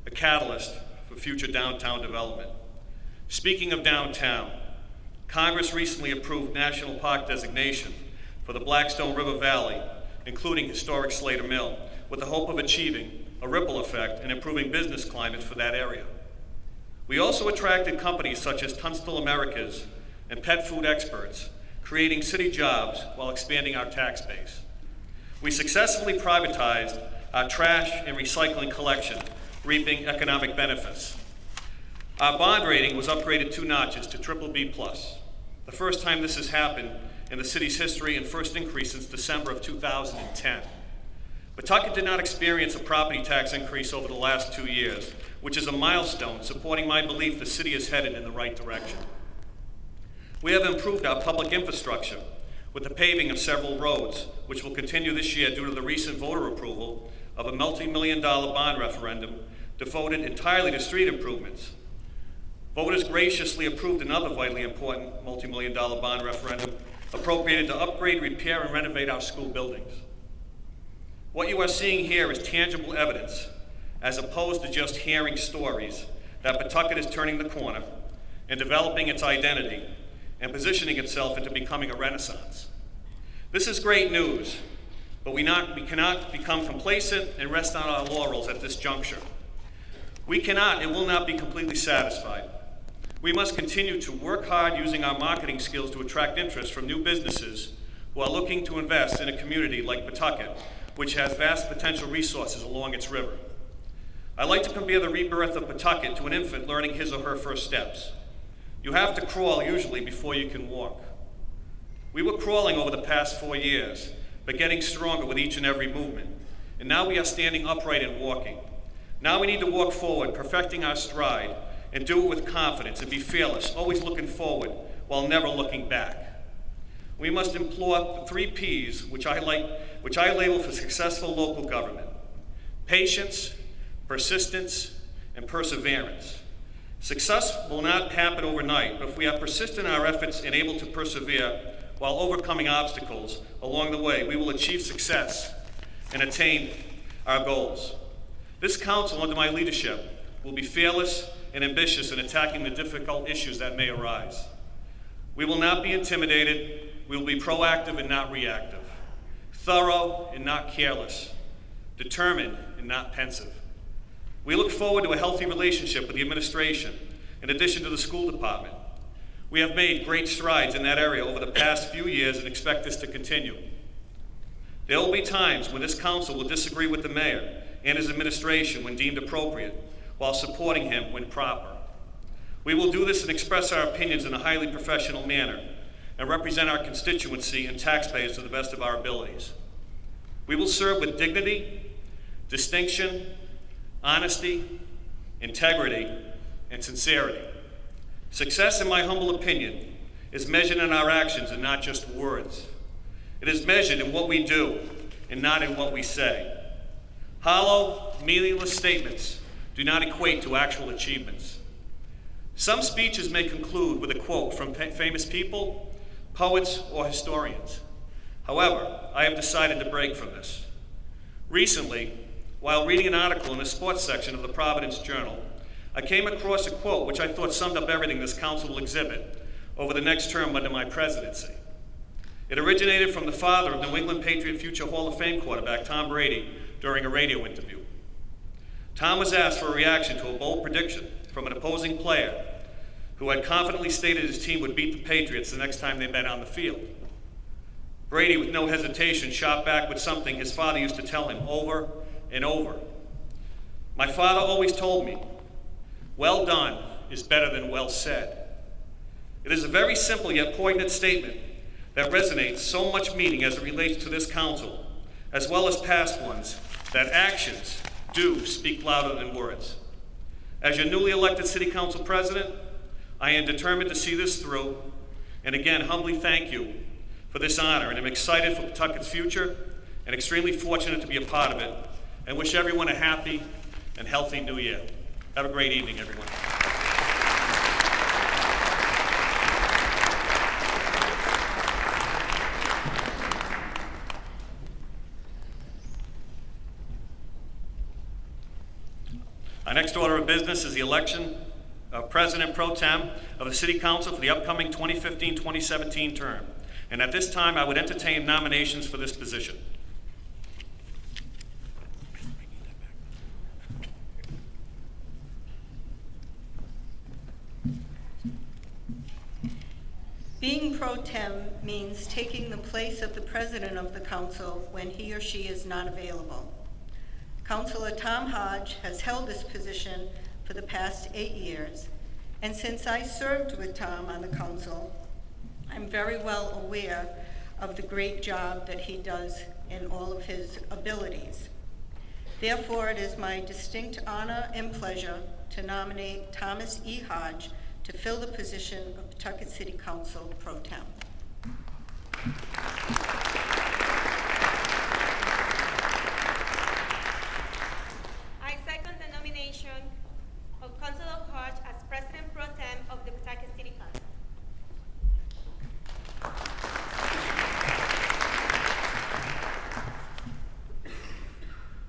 a catalyst for future downtown development. Speaking of downtown, Congress recently approved national park designation for the Blackstone River Valley, including historic Slater Mill, with the hope of achieving a ripple effect and improving business climate for that area. We also attracted companies such as Tunstall Americas and Pet Food Experts, creating city jobs while expanding our tax base. We successfully privatized our trash and recycling collection, reaping economic benefits. Our bond rating was upgraded 2 notches to BBB+, the first time this has happened in the city's history and first increase since December of 2010. Pawtucket did not experience a property tax increase over the last 2 years, which is a milestone supporting my belief the city is headed in the right direction. We have improved our public infrastructure with the paving of several roads, which will continue this year due to the recent voter approval of a multi-million-dollar bond referendum devoted entirely to street improvements. Voters graciously approved another vitally important multi-million-dollar bond referendum appropriated to upgrade, repair, and renovate our school buildings. What you are seeing here is tangible evidence, as opposed to just hearing stories, that Pawtucket is turning the corner and developing its identity and positioning itself into becoming a renaissance. This is great news, but we cannot become complacent and rest on our laurels at this juncture. We cannot and will not be completely satisfied. We must continue to work hard using our marketing skills to attract interest from new businesses who are looking to invest in a community like Pawtucket, which has vast potential resources along its river. I like to compare the rebirth of Pawtucket to an infant learning his or her first steps. You have to crawl usually before you can walk. We were crawling over the past 4 years, but getting stronger with each and every movement. And now we are standing upright and walking. Now we need to walk forward, perfecting our stride, and do it with confidence and be fearless, always looking forward while never looking back. We must employ the 3 Ps, which I label for successful local government: patience, persistence, and perseverance. Success will not happen overnight, but if we are persistent in our efforts and able to persevere while overcoming obstacles along the way, we will achieve success and attain our goals. This council, under my leadership, will be fearless and ambitious in attacking the difficult issues that may arise. We will not be intimidated. We will be proactive and not reactive, thorough and not careless, determined and not pensive. We look forward to a healthy relationship with the administration, in addition to the school department. We have made great strides in that area over the past few years and expect this to continue. There will be times when this council will disagree with the mayor and his administration when deemed appropriate, while supporting him when proper. We will do this and express our opinions in a highly professional manner and represent our constituency and taxpayers to the best of our abilities. We will serve with dignity, distinction, honesty, integrity, and sincerity. Success, in my humble opinion, is measured in our actions and not just words. It is measured in what we do and not in what we say. Hollow, meaningless statements do not equate to actual achievements. Some speeches may conclude with a quote from famous people, poets, or historians. However, I have decided to break from this. Recently, while reading an article in the sports section of the Providence Journal, I came across a quote which I thought summed up everything this council will exhibit over the next term under my presidency. It originated from the father of New England Patriot future Hall of Fame quarterback Tom Brady during a radio interview. Tom was asked for a reaction to a bold prediction from an opposing player who had confidently stated his team would beat the Patriots the next time they met on the field. Brady, with no hesitation, shot back with something his father used to tell him over and over. My father always told me, "Well done is better than well said." It is a very simple yet poignant statement that resonates so much meaning as it relates to this council, as well as past ones, that actions do speak louder than words. As your newly elected City Council President, I am determined to see this through, and again, humbly thank you for this honor, and I'm excited for Pawtucket's future, and extremely fortunate to be a part of it, and wish everyone a happy and healthy new year. Have a great evening, everyone. Our next order of business is the election of President Pro Tem of the City Council for the upcoming 2015-2017 term. And at this time, I would entertain nominations for this position. Being pro tem means taking the place of the president of the council when he or she is not available. Councilor Tom Hodge has held this position for the past 8 years, and since I served with Tom on the council, I'm very well aware of the great job that he does in all of his abilities. Therefore, it is my distinct honor and pleasure to nominate Thomas E. Hodge to fill the position of Pawtucket City Council Pro Tem. I second the nomination of Councilor Hodge as President Pro Tem of the Pawtucket City Council.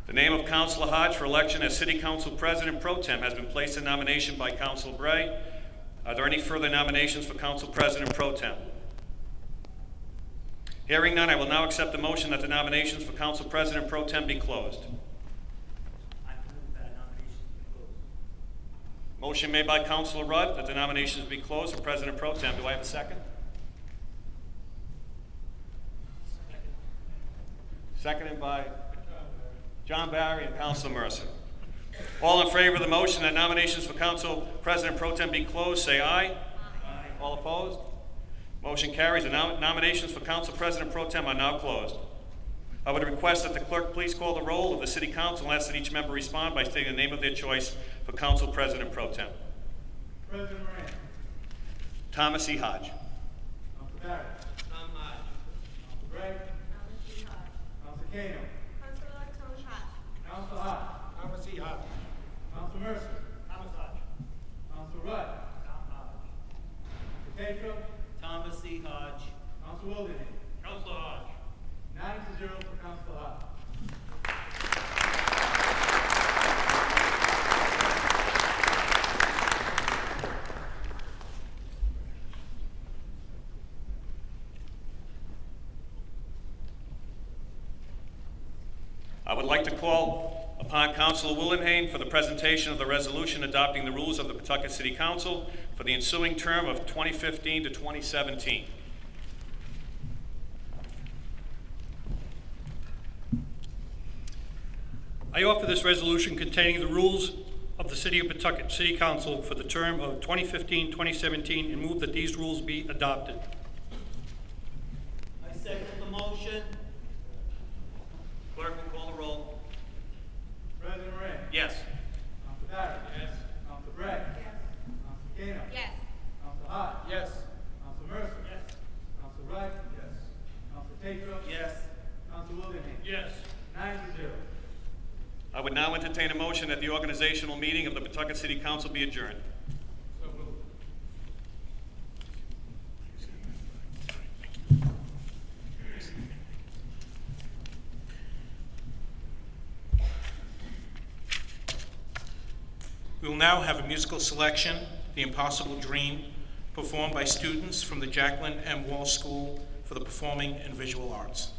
The name of Councilor Hodge for election as City Council President Pro Tem has been placed in nomination by Councilor Bray. Are there any further nominations for Council President Pro Tem? Hearing none, I will now accept the motion that the nominations for Council President Pro Tem be closed. I move that nominations be closed. Motion made by Councilor Rudd that the nominations be closed for President Pro Tem. Do I have a second? Seconded by John Barry and Councilor Mercer. All in favor of the motion that nominations for Council President Pro Tem be closed, say aye. Aye. All opposed? Motion carries. The nominations for Council President Pro Tem are now closed. I would request that the clerk please call the roll of the City Council and ask that each member respond by stating the name of their choice for Council President Pro Tem. President Moran. Thomas E. Hodge. Councilor Barrett. Tom Hodge. Councilor Gregg. Thomas E. Hodge. Councilor Kano. Councilor Tom Hodge. Councilor Hodge. Thomas E. Hodge. Councilor Mercer. Thomas Hodge. Councilor Rudd. Tom Hodge. Councilor Pedro. Thomas E. Hodge. Councilor Wildenhain. Councilor Hodge. 9-0 for Councilor Hodge. I would like to call upon Councilor Wildenhain for the presentation of the resolution adopting the rules of the Pawtucket City Council for the ensuing term of 2015 to 2017. I offer this resolution containing the rules of the City of Pawtucket City Council for the term of 2015-2017 and move that these rules be adopted. I second the motion. Clerk will call the roll. President Moran. Yes. Councilor Barrett. Yes. Councilor Gregg. Yes. Councilor Kano. Yes. Councilor Hodge. Yes. Councilor Mercer. Yes. Councilor Rudd. Yes. Councilor Pedro. Yes. Councilor Wildenhain. Yes. 9-0. I would now entertain a motion that the organizational meeting of the Pawtucket City Council be adjourned. So moved. We will now have a musical selection, The Impossible Dream, performed by students from the Jacqueline M. Walsh School for the Performing and Visual Arts.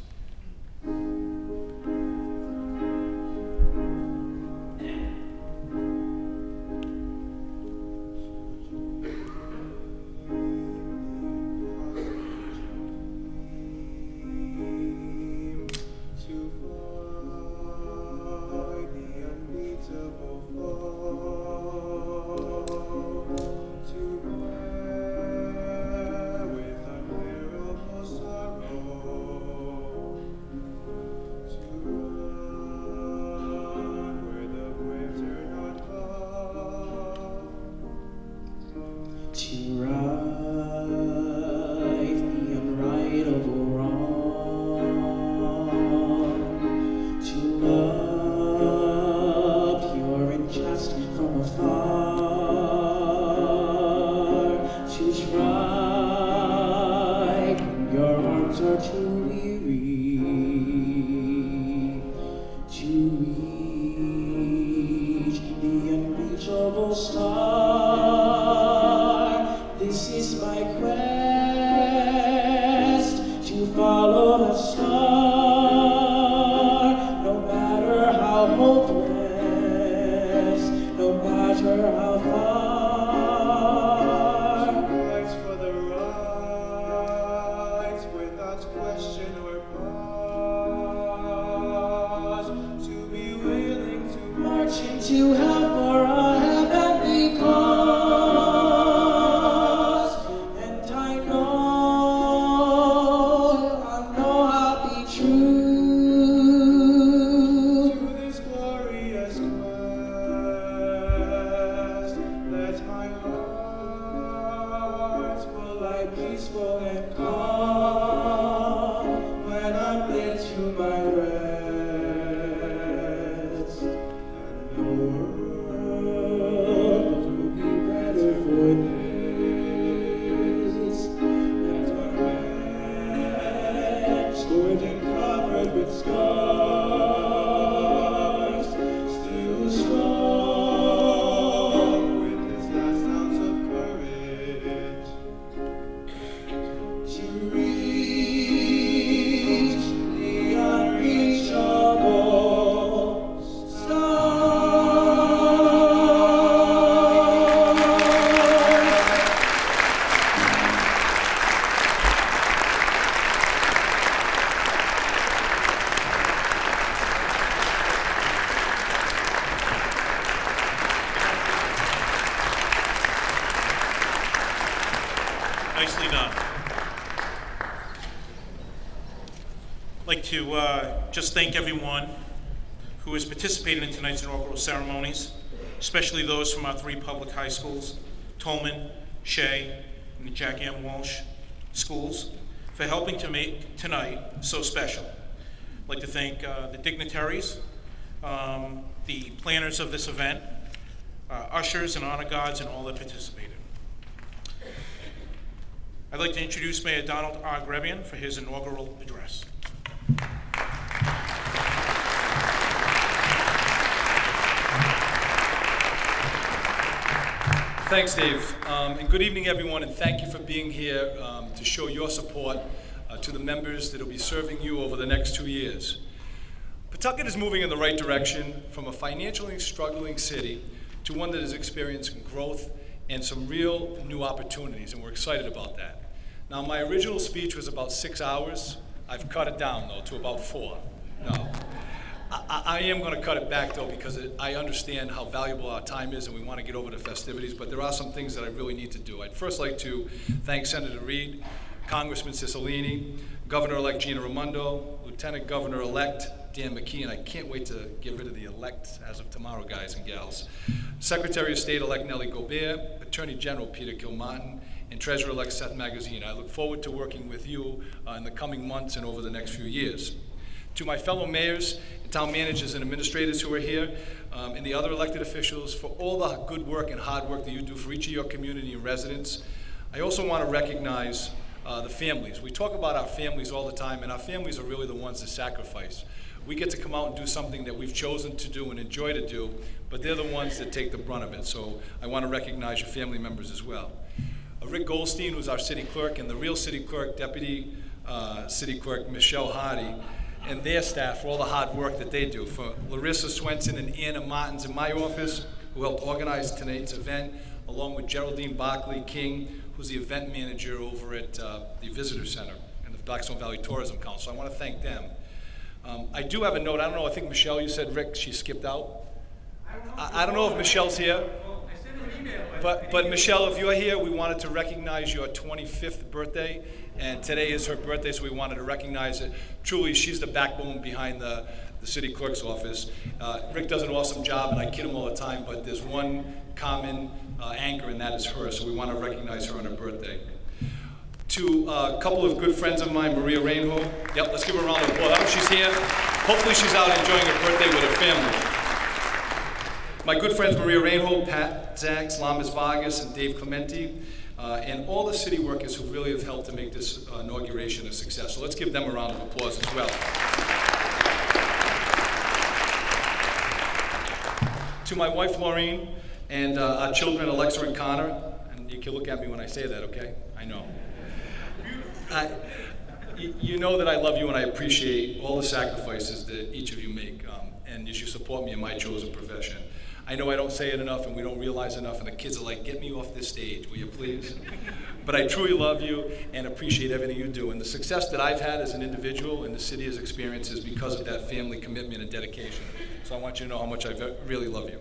Nicely done. I'd like to just thank everyone who has participated in tonight's inaugural ceremonies, especially those from our 3 public high schools, Tolman, Shea, and the Jack M. Walsh schools, for helping to make tonight so special. I'd like to thank the dignitaries, the planners of this event, ushers and honor guards, and all that participated. I'd like to introduce Mayor Donald R. Grebien for his inaugural address. Thanks, Dave. And good evening, everyone, and thank you for being here to show your support to the members that will be serving you over the next 2 years. Pawtucket is moving in the right direction from a financially struggling city to one that is experiencing growth and some real new opportunities, and we're excited about that. Now, my original speech was about 6 hours. I've cut it down, though, to about 4. No. I am going to cut it back, though, because I understand how valuable our time is and we want to get over the festivities, but there are some things that I really need to do. I'd first like to thank Senator Reed, Congressman Cicilline, Governor-elect Gina Raimondo, Lieutenant Governor-elect Dan McKee, and I can't wait to get rid of the elect as of tomorrow, guys and gals, Secretary of State-elect Nellie Gobert, Attorney General Peter Kilmartin, and Treasurer-elect Seth Magazine. I look forward to working with you in the coming months and over the next few years. To my fellow mayors, and town managers and administrators who are here, and the other elected officials, for all the good work and hard work that you do for each of your community and residents, I also want to recognize the families. We talk about our families all the time, and our families are really the ones that sacrifice. We get to come out and do something that we've chosen to do and enjoy to do, but they're the ones that take the brunt of it. So I want to recognize your family members as well. Rick Goldstein, who's our city clerk, and the real city clerk, Deputy City Clerk Michelle Hardy, and their staff for all the hard work that they do. For Larissa Swenson and Anna Martins in my office, who helped organize tonight's event, along with Geraldine Barkley King, who's the event manager over at the Visitor Center and the Blackstone Valley Tourism Council. I want to thank them. I do have a note. I don't know, I think Michelle, you said, Rick, she skipped out. I don't know if Michelle's here. But Michelle, if you're here, we wanted to recognize your 25th birthday, and today is her birthday, so we wanted to recognize it. Truly, she's the backbone behind the city clerk's office. Rick does an awesome job, and I kid him all the time, but there's one common anchor, and that is her, so we want to recognize her on her birthday. To a couple of good friends of mine, Maria Reinhold. Yep, let's give her a round of applause. I know she's here. Hopefully she's out enjoying her birthday with her family. My good friends Maria Reinhold, Pat Zax, Lamas Vargas, and Dave Clementi, and all the city workers who really have helped to make this inauguration a success. So let's give them a round of applause as well. To my wife Maureen, and our children Alexa and Connor, and you can look at me when I say that, okay? I know. You know that I love you and I appreciate all the sacrifices that each of you make, and as you support me in my chosen profession. I know I don't say it enough and we don't realize enough, and the kids are like, get me off this stage, will you please? But I truly love you and appreciate everything you do. And the success that I've had as an individual and the city has experienced is because of that family commitment and dedication. So I want you to know how much I really love you.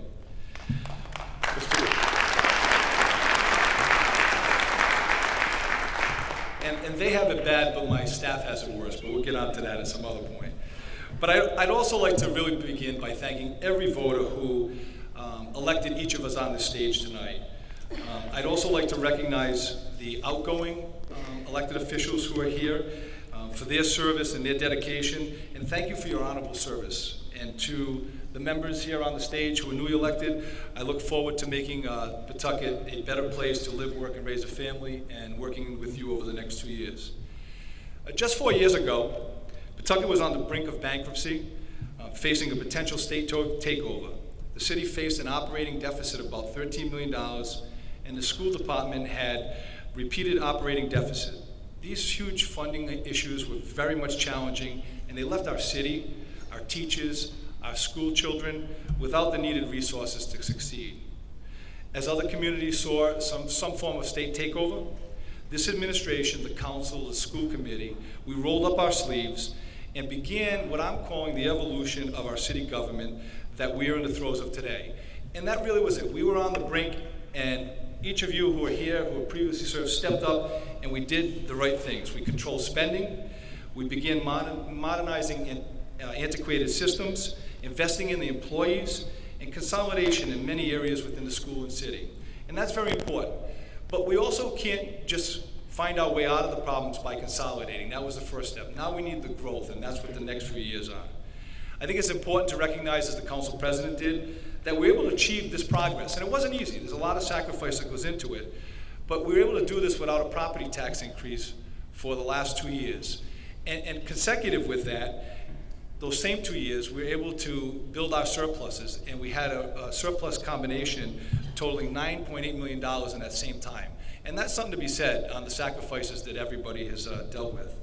And they have it bad, but my staff has it worse, but we'll get on to that at some other point. But I'd also like to really begin by thanking every voter who elected each of us on this stage tonight. I'd also like to recognize the outgoing elected officials who are here for their service and their dedication, and thank you for your honorable service. And to the members here on the stage who are newly elected, I look forward to making Pawtucket a better place to live, work, and raise a family, and working with you over the next 2 years. Just 4 years ago, Pawtucket was on the brink of bankruptcy, facing a potential state takeover. The city faced an operating deficit of about $13 million, and the school department had repeated operating deficit. These huge funding issues were very much challenging, and they left our city, our teachers, our school children without the needed resources to succeed. As other communities saw some form of state takeover, this administration, the council, the school committee, we rolled up our sleeves and began what I'm calling the evolution of our city government that we are in the throes of today. And that really was it. We were on the brink, and each of you who are here, who have previously served, stepped up, and we did the right things. We controlled spending, we began modernizing antiquated systems, investing in the employees, and consolidation in many areas within the school and city. And that's very important. But we also can't just find our way out of the problems by consolidating. That was the first step. Now we need the growth, and that's what the next few years are. I think it's important to recognize, as the council president did, that we're able to achieve this progress. And it wasn't easy. There's a lot of sacrifice that goes into it. But we were able to do this without a property tax increase for the last 2 years. And consecutive with that, those same 2 years, we were able to build our surpluses, and we had a surplus combination totaling $9.8 million in that same time. And that's something to be said on the sacrifices that everybody has dealt with.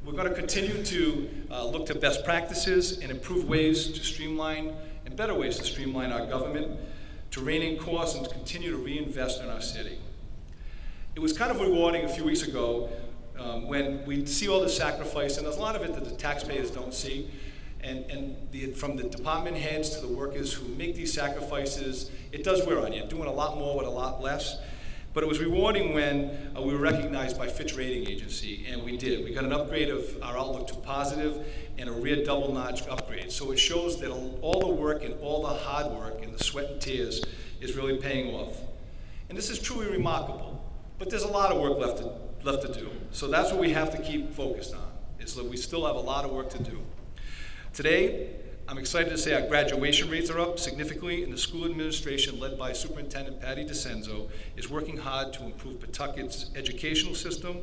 We're going to continue to look to best practices and improve ways to streamline, and better ways to streamline our government, to rein in costs and to continue to reinvest in our city. It was kind of rewarding a few weeks ago when we see all the sacrifice, and there's a lot of it that the taxpayers don't see, and from the department heads to the workers who make these sacrifices, it does wear on you. You're doing a lot more with a lot less. But it was rewarding when we were recognized by Fitch Rating Agency, and we did. We got an upgrade of our outlook to positive and a rear double-notch upgrade. So it shows that all the work and all the hard work and the sweat and tears is really paying off. And this is truly remarkable, but there's a lot of work left to do. So that's what we have to keep focused on, is that we still have a lot of work to do. Today, I'm excited to say our graduation rates are up significantly, and the school administration, led by Superintendent Patty DeCenzo, is working hard to improve Pawtucket's educational system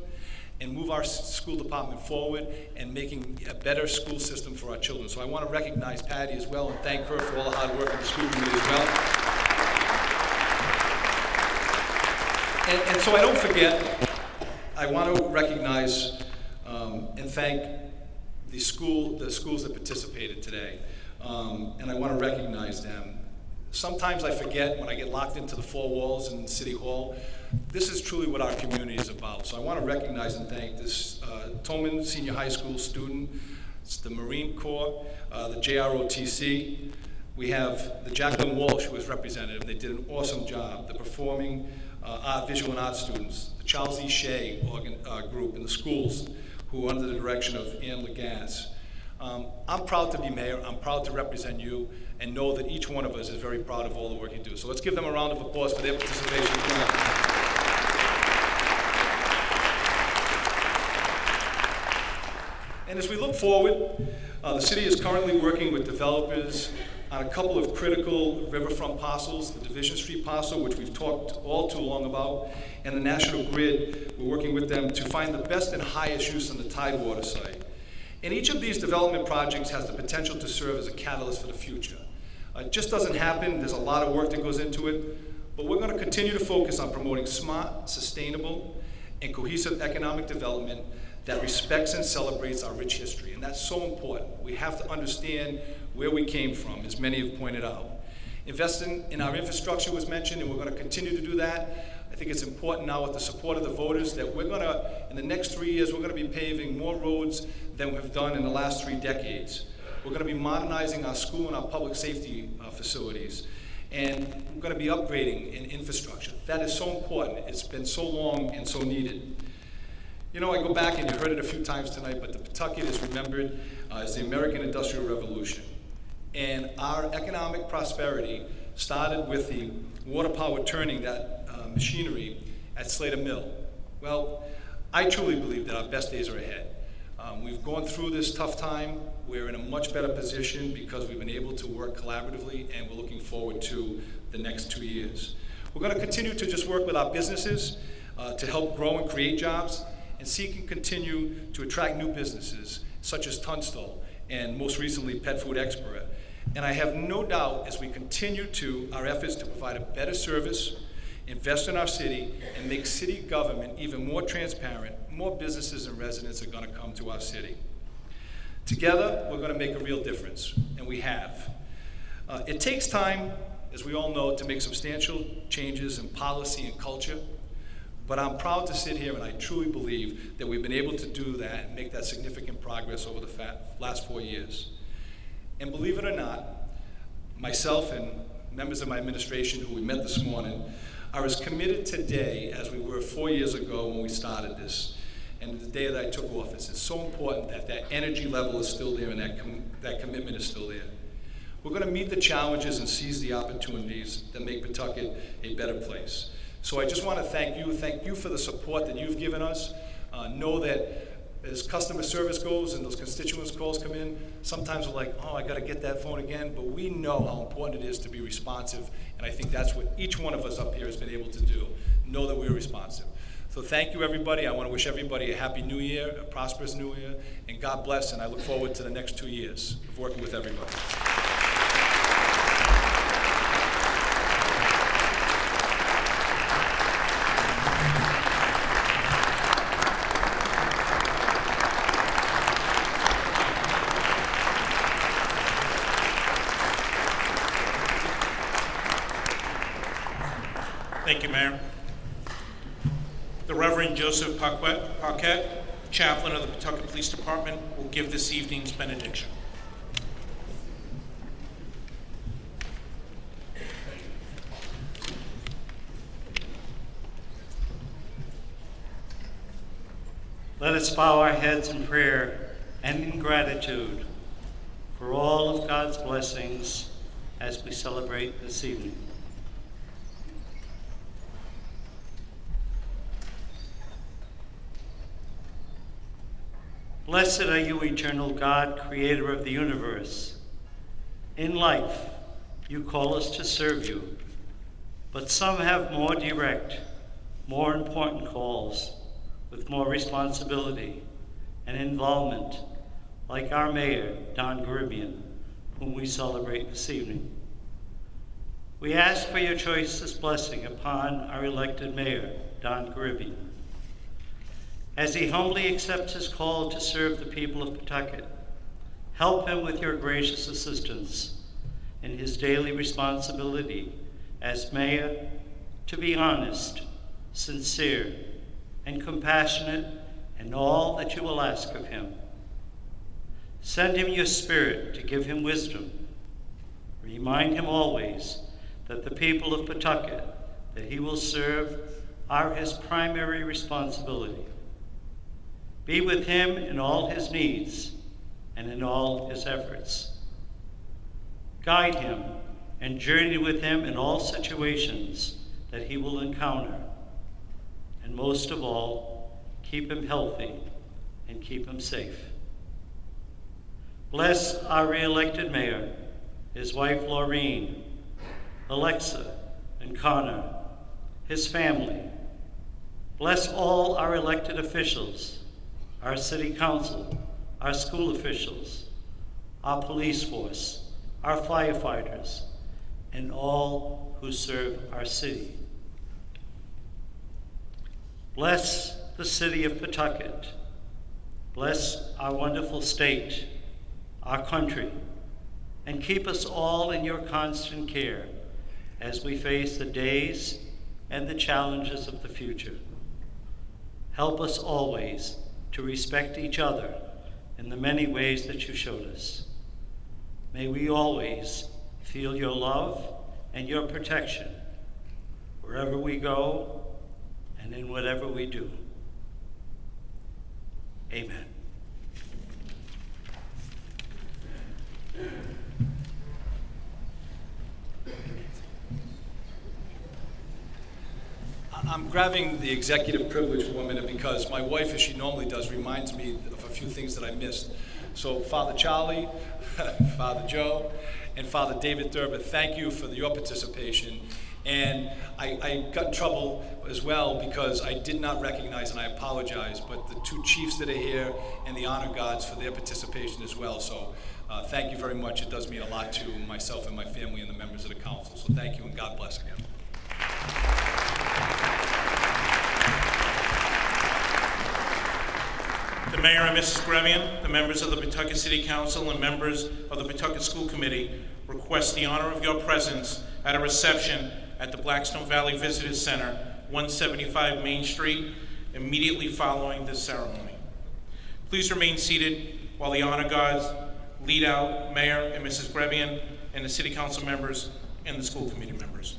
and move our school department forward and making a better school system for our children. So I want to recognize Patty as well and thank her for all the hard work in the school committee as well. And so I don't forget, I want to recognize and thank the schools that participated today. And I want to recognize them. Sometimes I forget when I get locked into the four walls in City Hall. This is truly what our community is about. So I want to recognize and thank this Tolman Senior High School student, it's the Marine Corps, the JROTC. We have the Jacqueline Walsh, who was representative. They did an awesome job. The performing visual and art students, the Charles E. Shea group in the schools, who are under the direction of Ann Lagasse. I'm proud to be mayor. I'm proud to represent you and know that each one of us is very proud of all the work you do. So let's give them a round of applause for their participation. And as we look forward, the city is currently working with developers on a couple of critical riverfront parcels, the Division Street parcel, which we've talked all too long about, and the National Grid. We're working with them to find the best and highest use on the Tidewater site. And each of these development projects has the potential to serve as a catalyst for the future. It just doesn't happen. There's a lot of work that goes into it, but we're going to continue to focus on promoting smart, sustainable, and cohesive economic development that respects and celebrates our rich history. And that's so important. We have to understand where we came from, as many have pointed out. Investing in our infrastructure was mentioned, and we're going to continue to do that. I think it's important now with the support of the voters that we're going to, in the next 3 years, we're going to be paving more roads than we've done in the last 3 decades. We're going to be modernizing our school and our public safety facilities. And we're going to be upgrading in infrastructure. That is so important. It's been so long and so needed. You know, I go back, and you heard it a few times tonight, but the Pawtucket is remembered as the American Industrial Revolution. And our economic prosperity started with the water power turning that machinery at Slater Mill. Well, I truly believe that our best days are ahead. We've gone through this tough time. We're in a much better position because we've been able to work collaboratively, and we're looking forward to the next 2 years. We're going to continue to just work with our businesses to help grow and create jobs, and seek and continue to attract new businesses, such as Tunstall, and most recently, Pet Food Expert. And I have no doubt, as we continue our efforts to provide a better service, invest in our city, and make city government even more transparent, more businesses and residents are going to come to our city. Together, we're going to make a real difference, and we have. It takes time, as we all know, to make substantial changes in policy and culture, but I'm proud to sit here, and I truly believe that we've been able to do that and make that significant progress over the last 4 years. And believe it or not, myself and members of my administration who we met this morning are as committed today as we were 4 years ago when we started this, and the day that I took office. It's so important that that energy level is still there and that commitment is still there. We're going to meet the challenges and seize the opportunities that make Pawtucket a better place. So I just want to thank you for the support that you've given us. Know that as customer service goes and those constituents calls come in, sometimes we're like, oh, I got to get that phone again, but we know how important it is to be responsive, and I think that's what each one of us up here has been able to do, know that we're responsive. So thank you, everybody. I want to wish everybody a happy new year, a prosperous new year, and God bless, and I look forward to the next 2 years of working with everybody. Thank you, Mayor. The Reverend Joseph Pawtucket, Chaplain of the Pawtucket Police Department, will give this evening's benediction. Let us bow our heads in prayer and in gratitude for all of God's blessings as we celebrate this evening. Blessed are you, eternal God, creator of the universe. In life, you call us to serve you, but some have more direct, more important calls with more responsibility and involvement, like our mayor, Don Grebien, whom we celebrate this evening. We ask for your choicest blessing upon our elected mayor, Don Grebien. As he humbly accepts his call to serve the people of Pawtucket, help him with your gracious assistance in his daily responsibility as mayor to be honest, sincere, and compassionate in all that you will ask of him. Send him your spirit to give him wisdom. Remind him always that the people of Pawtucket that he will serve are his primary responsibility. Be with him in all his needs and in all his efforts. Guide him and journey with him in all situations that he will encounter. And most of all, keep him healthy and keep him safe. Bless our re-elected mayor, his wife Laureen, Alexa, and Connor, his family. Bless all our elected officials, our city council, our school officials, our police force, our firefighters, and all who serve our city. Bless the city of Pawtucket. Bless our wonderful state, our country, and keep us all in your constant care as we face the days and the challenges of the future. Help us always to respect each other in the many ways that you showed us. May we always feel your love and your protection wherever we go and in whatever we do. Amen. I'm grabbing the executive privilege for 1 minute because my wife, as she normally does, reminds me of a few things that I missed. So Father Charlie, Father Joe, and Father David Thurber, thank you for your participation. And I got in trouble as well because I did not recognize, and I apologize, but the two chiefs that are here and the honor guards for their participation as well. So thank you very much. It does mean a lot to myself and my family and the members of the council. So thank you and God bless again. The Mayor and Mrs. Grebien, the members of the Pawtucket City Council, and members of the Pawtucket School Committee request the honor of your presence at a reception at the Blackstone Valley Visitors Center, 175 Main Street, immediately following this ceremony. Please remain seated while the honor guards lead out Mayor and Mrs. Grebien and the City Council members and the school committee members.